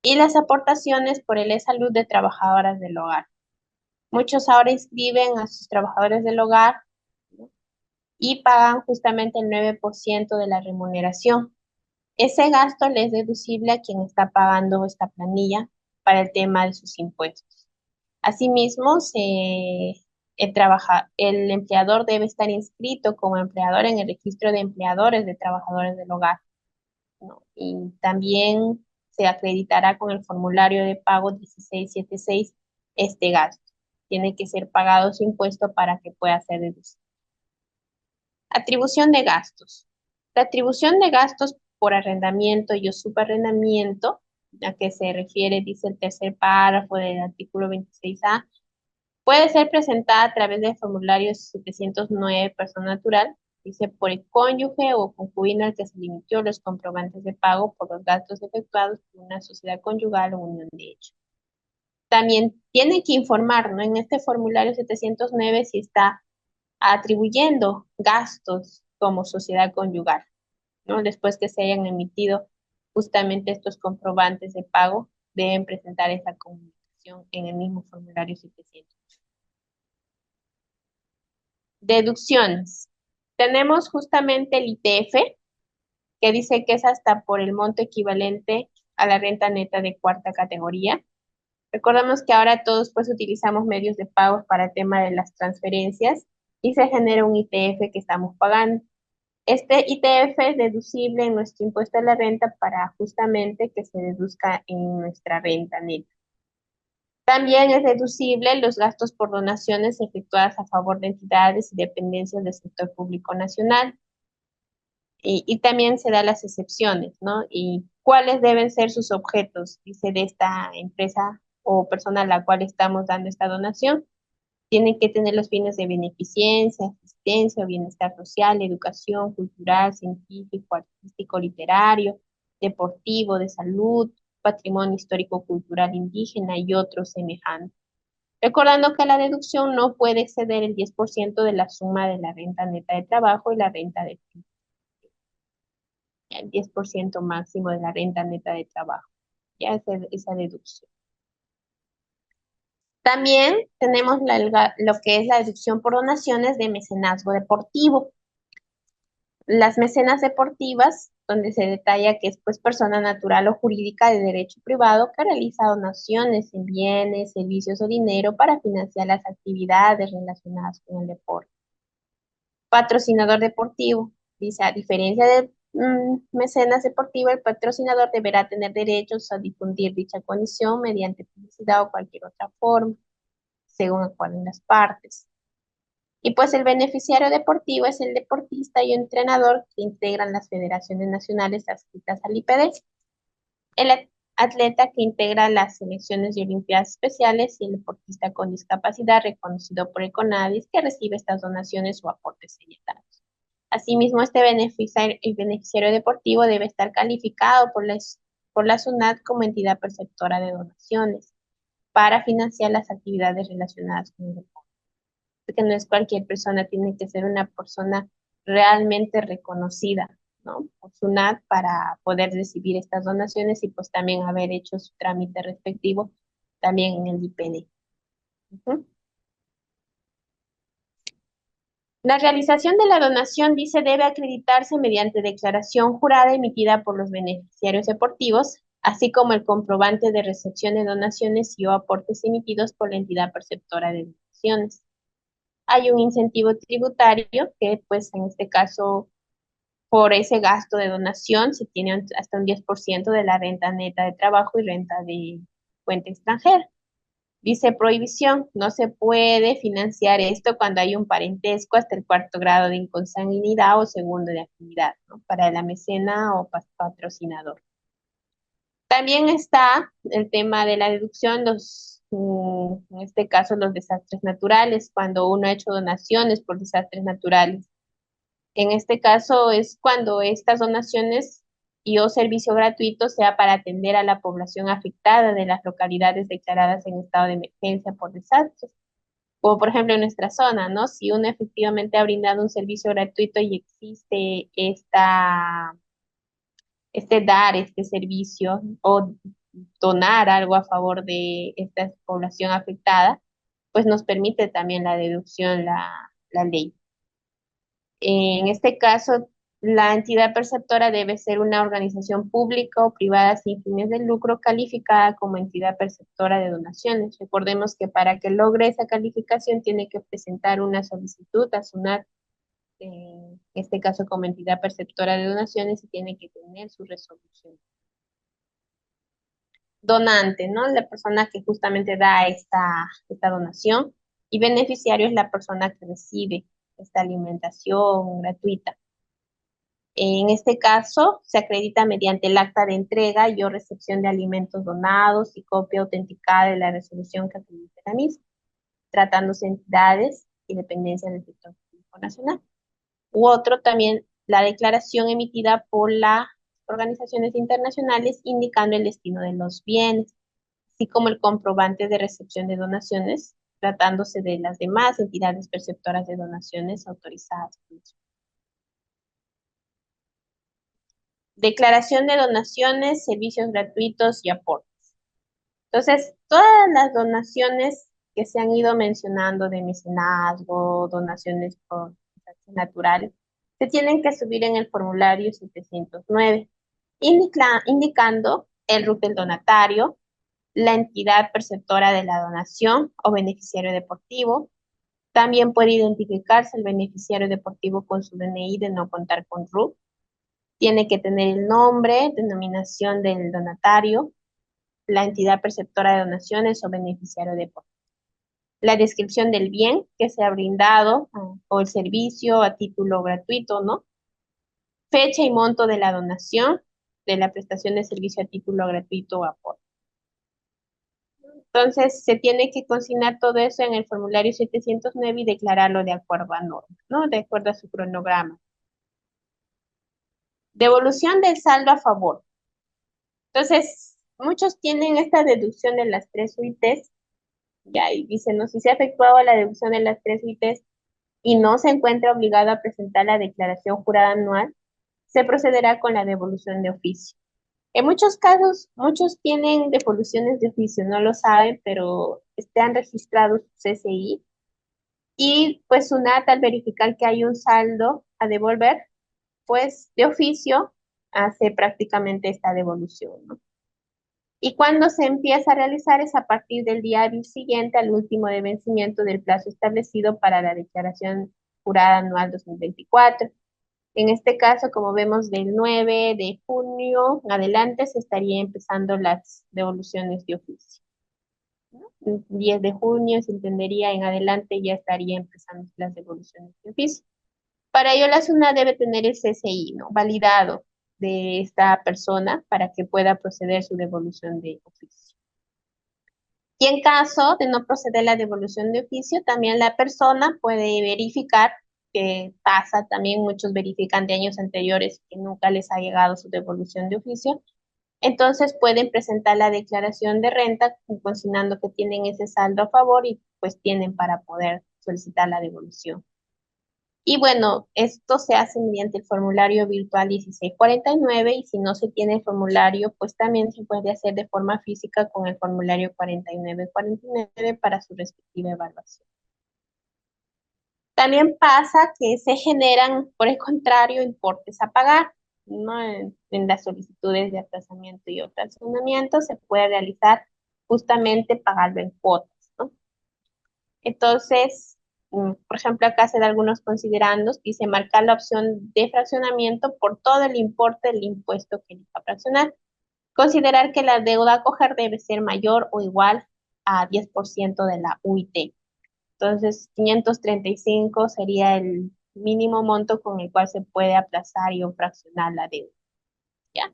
Y las aportaciones por el salud de trabajadoras del hogar. Muchos ahora inscriben a sus trabajadores del hogar, ¿no? Y pagan justamente el 9% de la remuneración. Ese gasto le es deducible a quien está pagando esta planilla para el tema de sus impuestos. Asimismo, el empleador debe estar inscrito como empleador en el registro de empleadores de trabajadores del hogar, ¿no? Y también se acreditará con el formulario de pago 1676 este gasto. Tiene que ser pagado su impuesto para que pueda ser deducido. Atribución de gastos. La atribución de gastos por arrendamiento y o subarrendamiento, a que se refiere, dice el tercer párrafo del artículo 26A, puede ser presentada a través del formulario 709 persona natural Dice, por el cónyuge o concubino al que se le emitió los comprobantes de pago por los gastos efectuados por una sociedad conyugal o unión de hecho. También tiene que informar, ¿no? En este formulario 709 si está atribuyendo gastos como sociedad conyugal, ¿no? Después que se hayan emitido justamente estos comprobantes de pago, deben presentar esa comunicación en el mismo formulario 700. Deducciones. Tenemos justamente el ITF, que dice que es hasta por el monto equivalente a la renta neta de cuarta categoría. Recordemos que ahora todos pues utilizamos medios de pago para el tema de las transferencias y se genera un ITF que estamos pagando. Este ITF es deducible en nuestro impuesto a la renta para justamente que se deduzca en nuestra renta neta. También es deducible los gastos por donaciones efectuadas a favor de entidades y dependencias del sector público nacional. Y también se da las excepciones, ¿no? Y cuáles deben ser sus objetos, dice, de esta empresa o persona a la cual estamos dando esta donación. Tienen que tener los fines de beneficencia, asistencia o bienestar social, educación, cultural, científico, artístico, literario, deportivo, de salud, patrimonio histórico, cultural indígena y otros semejantes. Recordando que la deducción no puede exceder el 10% de la suma de la renta neta de trabajo y la renta de el 10% máximo de la renta neta de trabajo. Ya esa deducción. También tenemos lo que es la deducción por donaciones de mecenazgo deportivo. Las mecenas deportivas, donde se detalla que es pues persona natural o jurídica de derecho privado que realiza donaciones en bienes, servicios o dinero para financiar las actividades relacionadas con el deporte. Patrocinador deportivo. Dice, a diferencia de mecenas deportivo, el patrocinador deberá tener derechos a difundir dicha condición mediante publicidad o cualquier otra forma, según acuerden las partes. Y pues el beneficiario deportivo es el deportista y entrenador que integran las federaciones nacionales adscritas al IPD, el atleta que integra las selecciones de Olimpiadas Especiales y el deportista con discapacidad reconocido por el CONADIS que recibe estas donaciones o aportes señalados. Asimismo, el beneficiario deportivo debe estar calificado por la SUNAT como entidad perceptora de donaciones para financiar las actividades relacionadas con el deporte. Porque no es cualquier persona, tiene que ser una persona realmente reconocida, ¿no? Por SUNAT para poder recibir estas donaciones y pues también haber hecho su trámite respectivo también en el IPD. Ujú. La realización de la donación, dice, debe acreditarse mediante declaración jurada emitida por los beneficiarios deportivos, así como el comprobante de recepción de donaciones y o aportes emitidos por la entidad perceptora de donaciones. Hay un incentivo tributario que, pues, en este caso, por ese gasto de donación, se tiene hasta un 10% de la renta neta de trabajo y renta de cuenta extranjera. Dice prohibición, no se puede financiar esto cuando hay un parentesco hasta el cuarto grado de inconsanguinidad o segundo de actividad, ¿no? Para la mecena o patrocinador. También está el tema de la deducción, en este caso los desastres naturales, cuando uno ha hecho donaciones por desastres naturales. En este caso es cuando estas donaciones y o servicio gratuito sea para atender a la población afectada de las localidades declaradas en estado de emergencia por desastres, como por ejemplo en nuestra zona, ¿no? Si uno efectivamente ha brindado un servicio gratuito y existe dar este servicio o donar algo a favor de esta población afectada, pues nos permite también la deducción, la ley. En este caso, la entidad perceptora debe ser una organización pública o privada sin fines de lucro calificada como entidad perceptora de donaciones. Recordemos que para que logre esa calificación tiene que presentar una solicitud a SUNAT, en este caso como entidad perceptora de donaciones, y tiene que tener su resolución. Donante, ¿no? La persona que justamente da esta donación, y beneficiario es la persona que recibe esta alimentación gratuita. En este caso, se acredita mediante el acta de entrega y o recepción de alimentos donados y copia autenticada de la resolución que acredite la misma, tratándose de entidades y dependencias del sector público nacional. u otro también la declaración emitida por las organizaciones internacionales indicando el destino de los bienes, así como el comprobante de recepción de donaciones, tratándose de las demás entidades perceptoras de donaciones autorizadas. Declaración de donaciones, servicios gratuitos y aportes. Entonces, todas las donaciones que se han ido mencionando de mecenazgo, donaciones por desastre natural, se tienen que subir en el formulario 709, indicando el RUT del donatario, la entidad perceptora de la donación o beneficiario deportivo. También puede identificarse el beneficiario deportivo con su DNI de no contar con RUT. Tiene que tener el nombre, denominación del donatario, la entidad perceptora de donaciones o beneficiario deportivo, la descripción del bien que se ha brindado o el servicio a título gratuito, ¿no? Fecha y monto de la donación, de la prestación de servicio a título gratuito o aporte. Entonces, se tiene que consignar todo eso en el formulario 709 y declararlo de acuerdo a norma, ¿no? De acuerdo a su cronograma. Devolución del saldo a favor. Entonces, muchos tienen esta deducción de las tres UITs, ya, y dicen, no, si se ha efectuado la deducción de las tres UITs y no se encuentra obligado a presentar la declaración jurada anual, se procederá con la devolución de oficio. En muchos casos, muchos tienen devoluciones de oficio, no lo saben, pero están registrados su CCI y pues SUNAT al verificar que hay un saldo a devolver, pues de oficio hace prácticamente esta devolución, ¿no? Y cuando se empieza a realizar es a partir del día hábil siguiente al último de vencimiento del plazo establecido para la declaración jurada anual 2024. En este caso, como vemos, del 9 de junio en adelante se estaría empezando las devoluciones de oficio, ¿no? 10 de junio se entendería en adelante ya estaría empezando las devoluciones de oficio. Para ello, la SUNAT debe tener el CCI, ¿no? Validado de esta persona para que pueda proceder su devolución de oficio. Y en caso de no proceder la devolución de oficio, también la persona puede verificar, que pasa también, muchos verifican de años anteriores que nunca les ha llegado su devolución de oficio, entonces pueden presentar la declaración de renta consignando que tienen ese saldo a favor y pues tienen para poder solicitar la devolución. Y bueno, esto se hace mediante el formulario virtual 1649 y si no se tiene el formulario, pues también se puede hacer de forma física con el formulario 4949 para su respectiva evaluación. También pasa que se generan, por el contrario, importes a pagar, ¿no? En las solicitudes de aplazamiento y o fraccionamiento se puede realizar justamente pagarlo en cuotas, ¿no? Entonces, por ejemplo, acá se da algunos considerandos, dice marcar la opción de fraccionamiento por todo el importe del impuesto que elija fraccionar. Considerar que la deuda a coger debe ser mayor o igual a 10% de la UIT. Entonces, 535 sería el mínimo monto con el cual se puede aplazar y o fraccionar la deuda, ¿ya?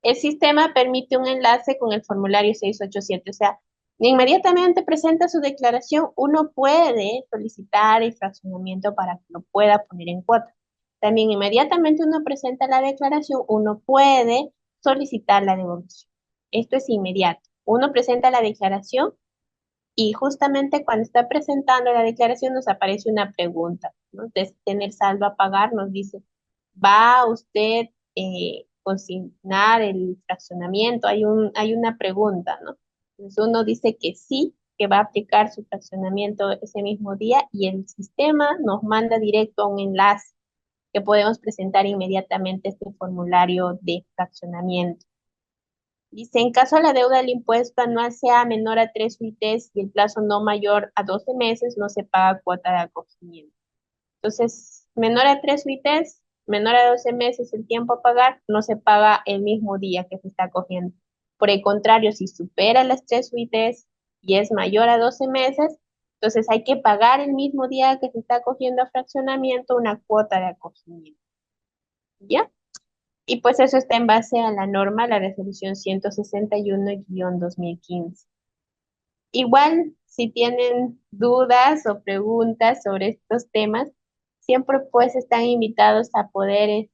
El sistema permite un enlace con el formulario 687, o sea, inmediatamente presenta su declaración, uno puede solicitar el fraccionamiento para que lo pueda poner en cuota. También inmediatamente uno presenta la declaración, uno puede solicitar la devolución. Esto es inmediato. Uno presenta la declaración y justamente cuando está presentando la declaración nos aparece una pregunta, ¿no? De tener saldo a pagar, nos dice, ¿va usted consignar el fraccionamiento? Hay una pregunta, ¿no? Entonces uno dice que sí, que va a aplicar su fraccionamiento ese mismo día y el sistema nos manda directo a un enlace que podemos presentar inmediatamente este formulario de fraccionamiento. Dice, en caso la deuda del impuesto anual sea menor a 3 UITs y el plazo no mayor a 12 meses, no se paga cuota de acogimiento. Entonces, menor a 3 UITs, menor a 12 meses el tiempo a pagar, no se paga el mismo día que se está acogiendo. Por el contrario, si supera las 3 UITs y es mayor a 12 meses, entonces hay que pagar el mismo día que se está acogiendo a fraccionamiento una cuota de acogimiento. ¿Ya? Y pues eso está en base a la norma, la resolución 161-2015. Igual, si tienen dudas o preguntas sobre estos temas, siempre pues están invitados a poder,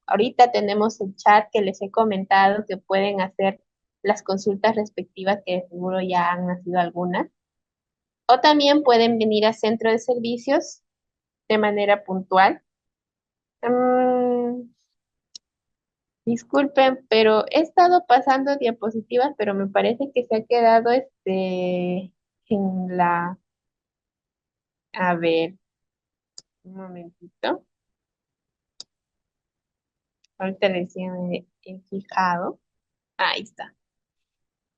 ahorita tenemos el chat que les he comentado que pueden hacer las consultas respectivas, que seguro ya han nacido algunas, o también pueden venir a centro de servicios de manera puntual. Mm, disculpen, pero he estado pasando diapositivas, pero me parece que se ha quedado en la, a ver, un momentito. Ahorita recién me he fijado. Ahí está.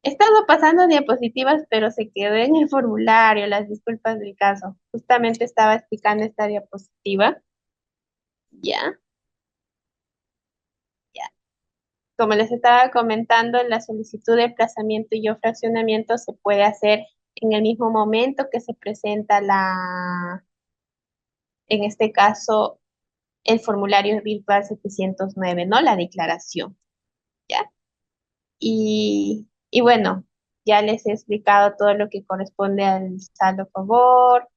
He estado pasando diapositivas, pero se quedó en el formulario, las disculpas del caso. Justamente estaba explicando esta diapositiva. Ya, ya. Como les estaba comentando, la solicitud de emplazamiento y o fraccionamiento se puede hacer en el mismo momento que se presenta en este caso, el formulario virtual 709, ¿no? La declaración, ¿ya? Y bueno, ya les he explicado todo lo que corresponde al saldo a favor.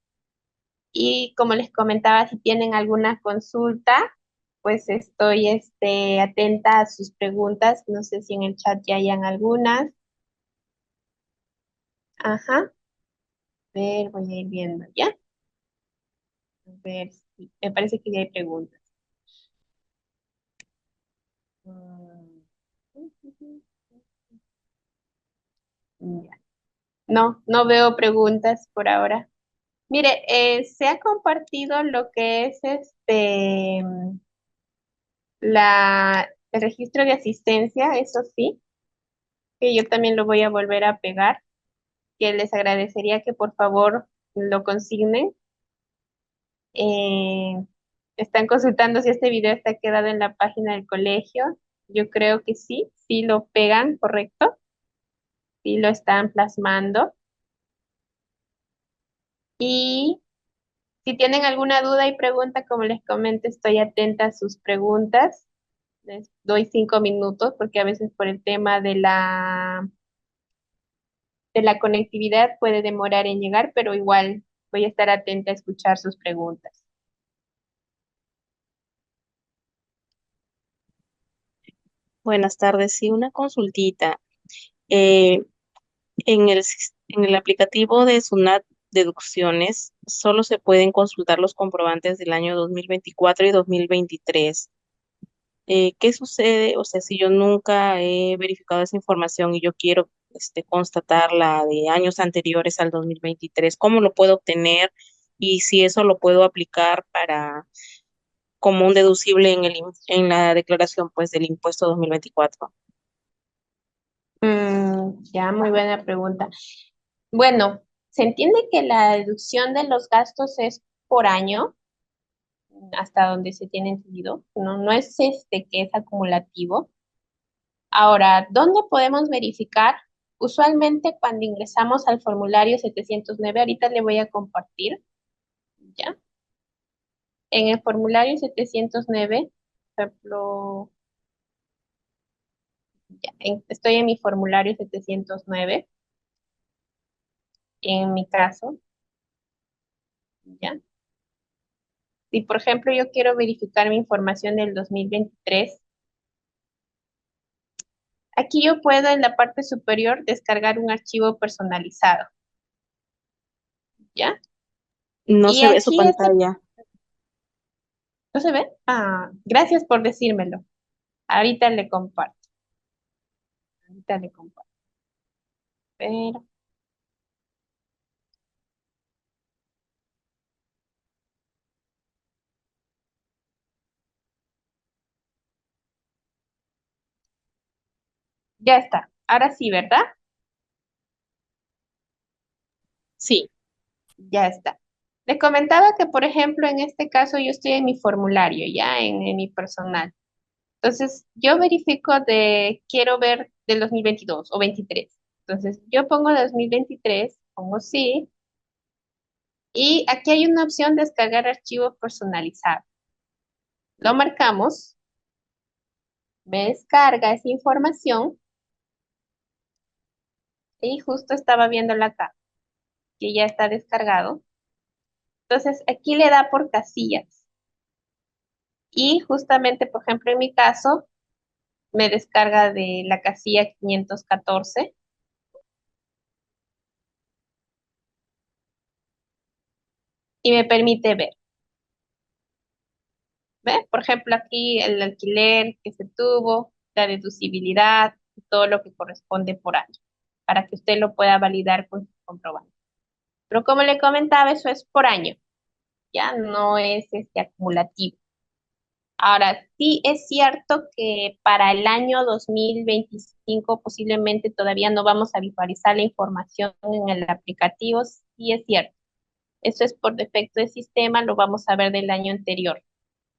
Y como les comentaba, si tienen alguna consulta, pues estoy atenta a sus preguntas. No sé si en el chat ya hayan algunas. Ajá. A ver, voy a ir viendo, ¿ya? A ver, me parece que ya hay preguntas. Mm, ya. No, no veo preguntas por ahora. Mire, se ha compartido lo que es el registro de asistencia, eso sí, que yo también lo voy a volver a pegar, que les agradecería que por favor lo consignen. Eh, están consultando si este video está quedado en la página del colegio. Yo creo que sí, sí lo pegan, correcto, sí lo están plasmando. Y si tienen alguna duda y pregunta, como les comento, estoy atenta a sus preguntas. Les doy 5 minutos porque a veces por el tema de la conectividad puede demorar en llegar, pero igual voy a estar atenta a escuchar sus preguntas. Buenas tardes. Sí, una consultita. Eh, en el aplicativo de SUNAT Deducciones solo se pueden consultar los comprobantes del año 2024 y 2023. ¿Qué sucede? O sea, si yo nunca he verificado esa información y yo quiero constatar la de años anteriores al 2023, ¿cómo lo puedo obtener? Y si eso lo puedo aplicar para como un deducible en la declaración pues del impuesto 2024. Ya, muy buena pregunta. Bueno, se entiende que la deducción de los gastos es por año, hasta donde se tiene entendido, no, no es que es acumulativo. Ahora, ¿dónde podemos verificar? Usualmente cuando ingresamos al formulario 709, ahorita le voy a compartir, ¿ya? En el formulario 709, por ejemplo, ya, estoy en mi formulario 709, en mi caso, ¿ya? Si, por ejemplo, yo quiero verificar mi información del 2023, aquí yo puedo en la parte superior descargar un archivo personalizado, ¿ya? No Y se ve su aquí pantalla. ¿no se ve? Ah, gracias por decírmelo. Ahorita le comparto. Ahorita le comparto. Pero ya está. Ahora sí, ¿verdad? Sí. Ya está. Le comentaba que, por ejemplo, en este caso yo estoy en mi formulario, ya en mi personal. Entonces, yo verifico quiero ver del 2022 o 23. Entonces, yo pongo 2023, pongo sí, y aquí hay una opción descargar archivo personalizado. Lo marcamos, me descarga esa información y justo estaba viendo acá, que ya está descargado. Entonces, aquí le da por casillas. Y justamente, por ejemplo, en mi caso, me descarga de la casilla 514 y me permite ver. ¿Ve? Por ejemplo, aquí el alquiler que se tuvo, la deducibilidad, todo lo que corresponde por año, para que usted lo pueda validar con su comprobante. Pero como le comentaba, eso es por año, ya no es acumulativo. Ahora, sí es cierto que para el año 2025 posiblemente todavía no vamos a visualizar la información en el aplicativo, sí es cierto. Eso es por defecto de sistema, lo vamos a ver del año anterior.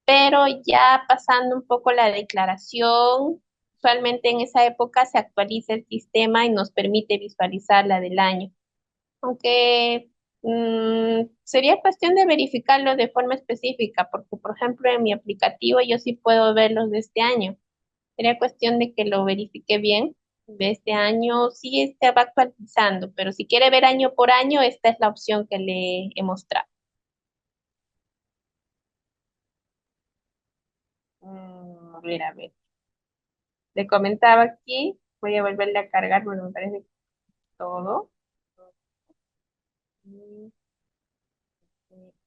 Pero ya pasando un poco la declaración, usualmente en esa época se actualiza el sistema y nos permite visualizar la del año. Aunque sería cuestión de verificarlo de forma específica, porque por ejemplo en mi aplicativo yo sí puedo ver los de este año. Sería cuestión de que lo verifique bien. De este año sí se va actualizando, pero si quiere ver año por año, esta es la opción que le he mostrado. A ver. Le comentaba aquí, voy a volverle a cargar, bueno, me parece que todo.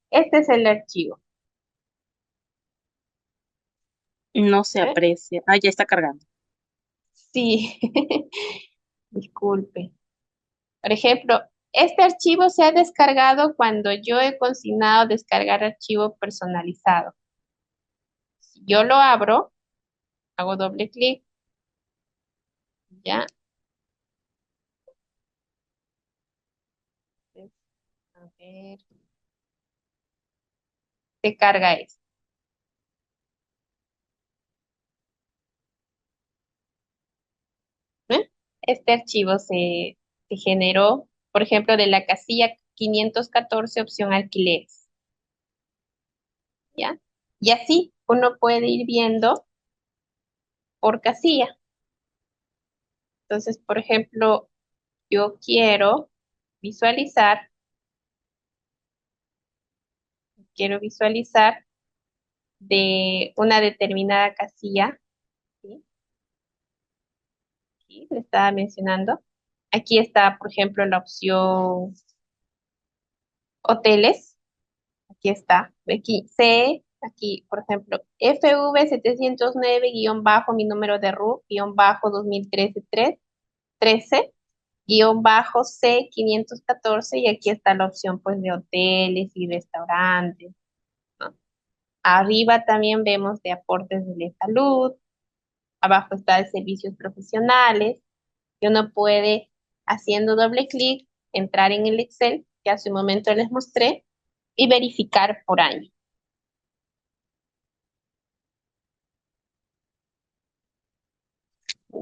Este es el archivo. No se ¿Eh? aprecia. Ah, ya está cargando. Sí, disculpe. Por ejemplo, este archivo se ha descargado cuando yo he consignado descargar archivo personalizado. Si yo lo abro, hago doble clic, ya. A ver, se carga esto. ¿Eh? Este archivo se generó, por ejemplo, de la casilla 514 opción alquileres, ¿ya? Y así uno puede ir viendo por casilla. Entonces, por ejemplo, yo quiero visualizar de una determinada casilla, ¿sí? Aquí le estaba mencionando. Aquí está, por ejemplo, la opción hoteles. Aquí está. Aquí C, aquí, por ejemplo, FV 709 bajo mi número de RU, bajo 2013 13, bajo C 514 y aquí está la opción pues de hoteles y restaurantes, ¿no? Arriba también vemos de aportes de la salud, abajo está de servicios profesionales y uno puede, haciendo doble clic, entrar en el Excel que hace un momento les mostré y verificar por año.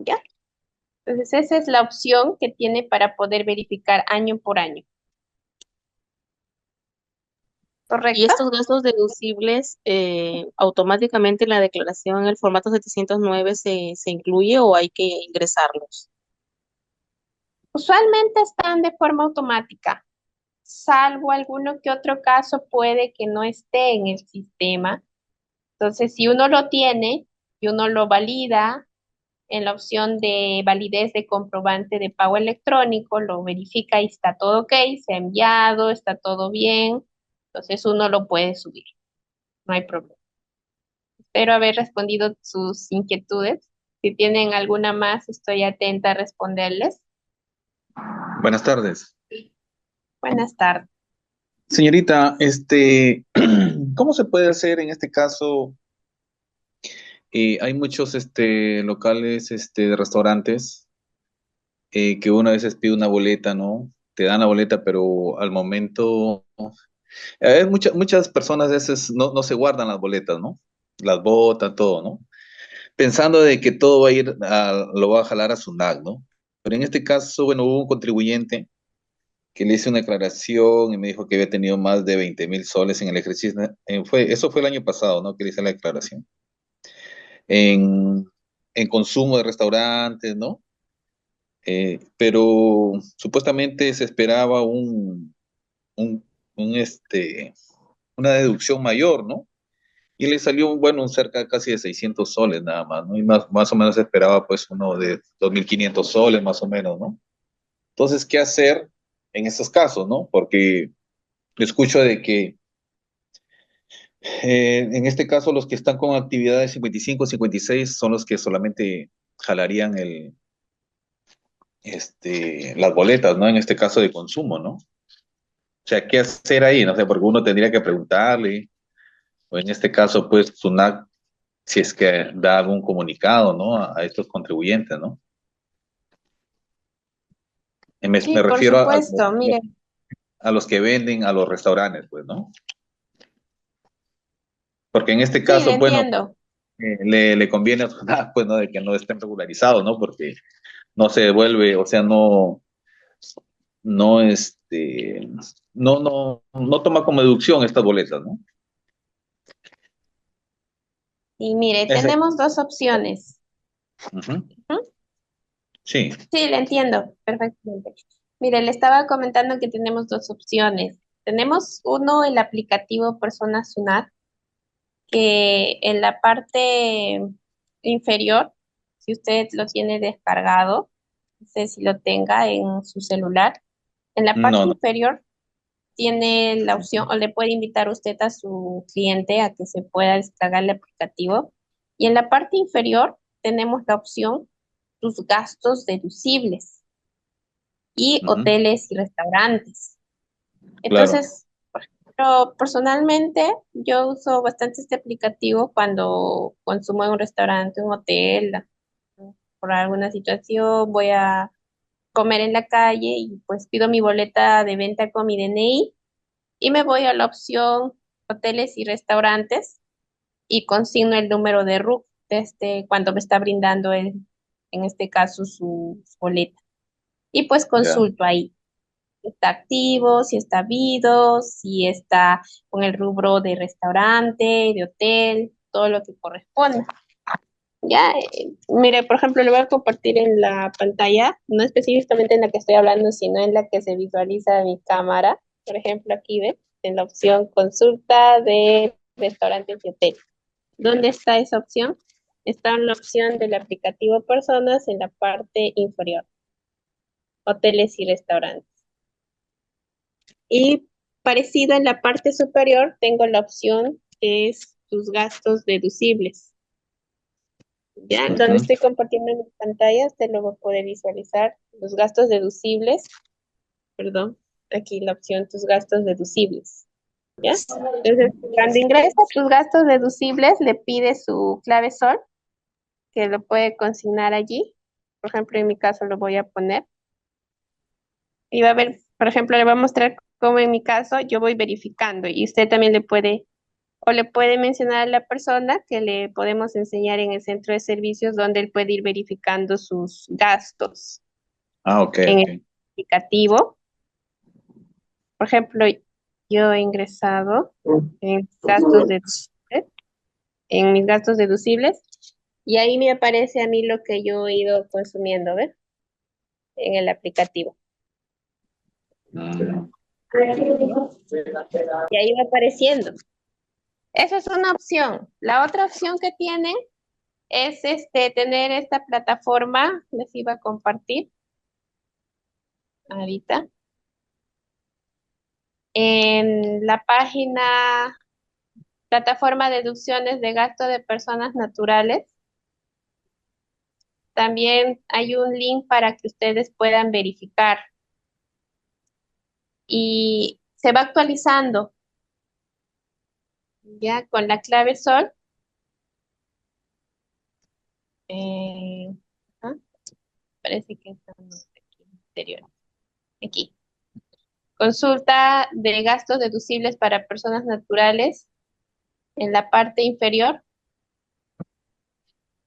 ¿Ya? Entonces esa es la opción que tiene para poder verificar año por año. Y ¿Correcto? estos gastos deducibles, automáticamente en la declaración en el formato 709 se incluye o hay que ingresarlos. Usualmente están de forma automática, salvo alguno que otro caso puede que no esté en el sistema. Entonces, si uno lo tiene y uno lo valida en la opción de validez de comprobante de pago electrónico, lo verifica y está todo ok, se ha enviado, está todo bien, entonces uno lo puede subir, no hay problema. Espero haber respondido sus inquietudes. Si tienen alguna más, estoy atenta a responderles. Buenas tardes. Buenas tardes. Señorita, ¿cómo se puede hacer en este caso? Hay muchos locales de restaurantes que uno a veces pide una boleta, ¿no? Te dan la boleta, pero al momento, muchas personas a veces no se guardan las boletas, ¿no? Las botan, todo, ¿no? Pensando de que todo va a ir, lo va a jalar a su NAC, ¿no? Pero en este caso, bueno, hubo un contribuyente que le hice una declaración y me dijo que había tenido más de 20.000 soles en el ejercicio. Eso fue el año pasado, ¿no? Que le hice la declaración. En, en consumo de restaurantes, ¿no? Pero supuestamente se esperaba un, un, una deducción mayor, ¿no? Y le salió, bueno, cerca casi de 600 soles nada más, ¿no? Y más o menos esperaba pues uno de 2.500 soles más o menos, ¿no? Entonces, ¿qué hacer en estos casos, no? Porque escucho de que en este caso los que están con actividades 55, 56 son los que solamente jalarían las boletas, ¿no? En este caso de consumo, ¿no? O sea, ¿qué hacer ahí? No sé, porque uno tendría que preguntarle, o en este caso, pues, SUNAT, si es que da algún comunicado, ¿no? A estos contribuyentes, ¿no? Sí, Me por refiero supuesto. Mire, a los que venden a los restaurantes, pues, ¿no? Porque en este sí, le caso, bueno, entiendo. le conviene a SUNAT, pues, ¿no? De que no estén regularizados, ¿no? Porque no se devuelve, o sea, no, no toma como deducción estas boletas, ¿no? Y mire, Ese, tenemos dos opciones. ujú, ¿Mm? sí, Sí, le entiendo perfectamente. Mire, le estaba comentando que tenemos dos opciones. Tenemos uno, el aplicativo Persona Sunat, que en la parte inferior, si usted lo tiene descargado, no sé si lo tenga en su celular, en la parte no, no. inferior tiene la opción, o le puede invitar usted a su cliente a que se pueda descargar el aplicativo. Y en la parte inferior tenemos la opción, tus gastos deducibles y Ujú, hoteles y restaurantes. claro. Entonces, pero personalmente yo uso bastante este aplicativo cuando consumo en un restaurante, un hotel, por alguna situación, voy a comer en la calle y pues pido mi boleta de venta con mi DNI y me voy a la opción hoteles y restaurantes y consigno el número de RUC cuando me está brindando en este caso su boleta. Y pues Ya. consulto ahí si está activo, si está habido, si está con el rubro de restaurante, de hotel, todo lo que corresponda. Ya, mire, por ejemplo, le voy a compartir en la pantalla, no específicamente en la que estoy hablando, sino en la que se visualiza mi cámara. Por ejemplo, aquí ve, en la opción consulta de restaurantes y hoteles. ¿Dónde está esa opción? Está en la opción del aplicativo Personas en la parte inferior, hoteles y restaurantes. Y parecido en la parte superior, tengo la opción que es tus gastos deducibles. Ya, donde Ujú. estoy compartiendo en mi pantalla, usted lo va a poder visualizar los gastos deducibles, perdón, aquí la opción tus gastos deducibles, ¿ya? Entonces, cuando ingresa tus gastos deducibles, le pide su clave SOL, que lo puede consignar allí. Por ejemplo, en mi caso lo voy a poner. Y va a ver, por ejemplo, le voy a mostrar cómo en mi caso yo voy verificando y usted también le puede o le puede mencionar a la persona que le podemos enseñar en el centro de servicios donde él puede ir verificando sus gastos Ah, ok, en el ok. aplicativo. Por ejemplo, yo he ingresado en gastos en mis gastos deducibles y ahí me aparece a mí lo que yo he ido consumiendo, ¿ves? En el aplicativo. Mm, Y ahí va apareciendo. Esa es una opción. La otra opción que tiene es tener esta plataforma, les iba a compartir ahorita, en la página plataforma de deducciones de gasto de personas naturales. También hay un link para que ustedes puedan verificar y se va actualizando ya con la clave SOL. eh, ah, parece que estamos aquí, anterior. Aquí. Consulta de gastos deducibles para personas naturales en la parte inferior.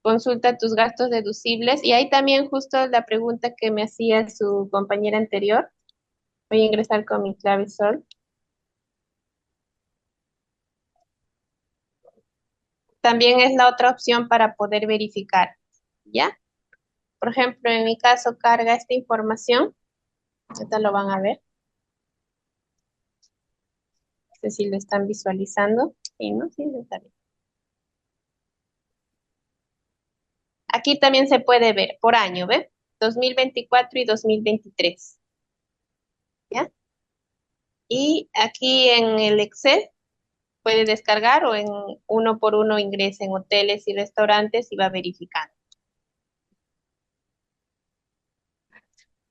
Consulta tus gastos deducibles y hay también justo la pregunta que me hacía su compañera anterior. Voy a ingresar con mi clave SOL. También es la otra opción para poder verificar, ¿ya? Por ejemplo, en mi caso carga esta información, ahorita lo van a ver, sé si lo están visualizando. Sí, ¿no? Sí, está bien. Aquí también se puede ver por año, ¿ve? 2024 y 2023, ¿ya? Y aquí en el Excel puede descargar o en uno por uno ingresa en hoteles y restaurantes y va verificando.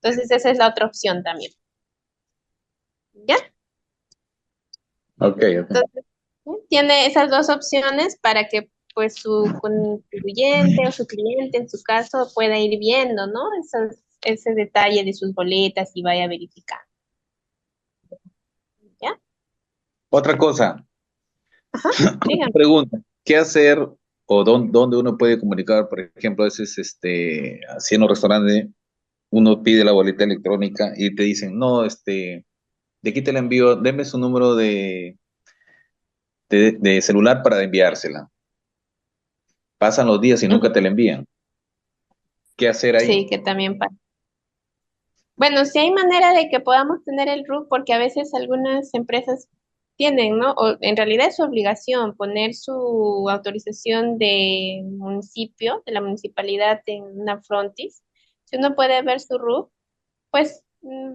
Entonces esa es la otra opción también, ¿ya? Ok, ok. Entonces, ¿sí? Tiene esas dos opciones para que pues su contribuyente o su cliente en su caso pueda ir viendo, ¿no? Ese detalle de sus boletas y vaya verificando, ¿ya? Otra cosa, Ajá, dígame. pregunta, ¿qué hacer o dónde uno puede comunicar? Por ejemplo, a veces, así en un restaurante, uno pide la boleta electrónica y te dicen, no, de aquí te la envío, deme su número de celular para enviársela. Pasan los días y nunca te Ujú. la envían. ¿Qué hacer ahí? Sí, que también pasa. Bueno, sí hay manera de que podamos tener el RUC porque a veces algunas empresas tienen, ¿no? O en realidad es su obligación poner su autorización de municipio, de la municipalidad en una frontis. Si uno puede ver su RUC, pues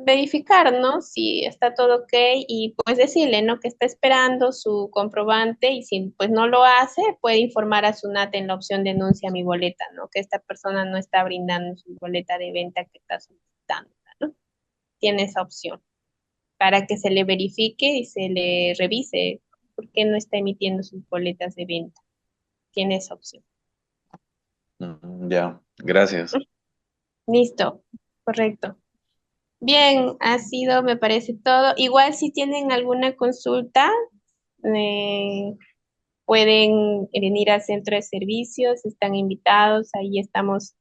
verificar, ¿no? Si está todo ok y pues decirle, ¿no? Que está esperando su comprobante y si pues no lo hace, puede informar a SUNAT en la opción denuncia mi boleta, ¿no? Que esta persona no está brindando su boleta de venta que está solicitando, ¿no? Tiene esa opción para que se le verifique y se le revise por qué no está emitiendo sus boletas de venta. Tiene esa opción. Ya, gracias. Listo, correcto. Bien, ha sido, me parece todo. Igual si tienen alguna consulta, eh, pueden venir al centro de servicios, están invitados, ahí estamos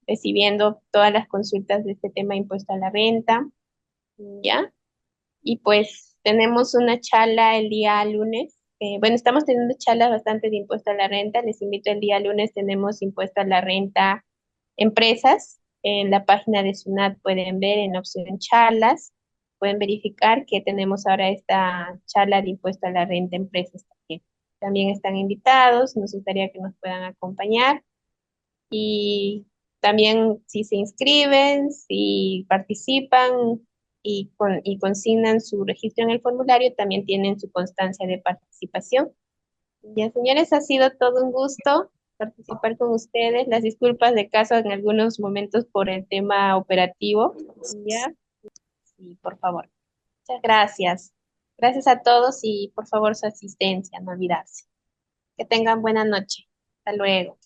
recibiendo todas las consultas de este tema de impuesto a la renta, ¿ya? Y pues tenemos una charla el día lunes. Bueno, estamos teniendo charlas bastante de impuesto a la renta. Les invito el día lunes, tenemos impuesto a la renta empresas. En la página de SUNAT pueden ver en la opción charlas, pueden verificar que tenemos ahora esta charla de impuesto a la renta empresas también. También están invitados, nos gustaría que nos puedan acompañar y también si se inscriben, si participan y consignan su registro en el formulario, también tienen su constancia de participación. Ya, señores, ha sido todo un gusto participar con ustedes. Las disculpas de caso en algunos momentos por el tema operativo. Ya, sí, por favor. Muchas gracias. Gracias a todos y por favor su asistencia, no olvidarse. Que tengan buena noche. Hasta luego.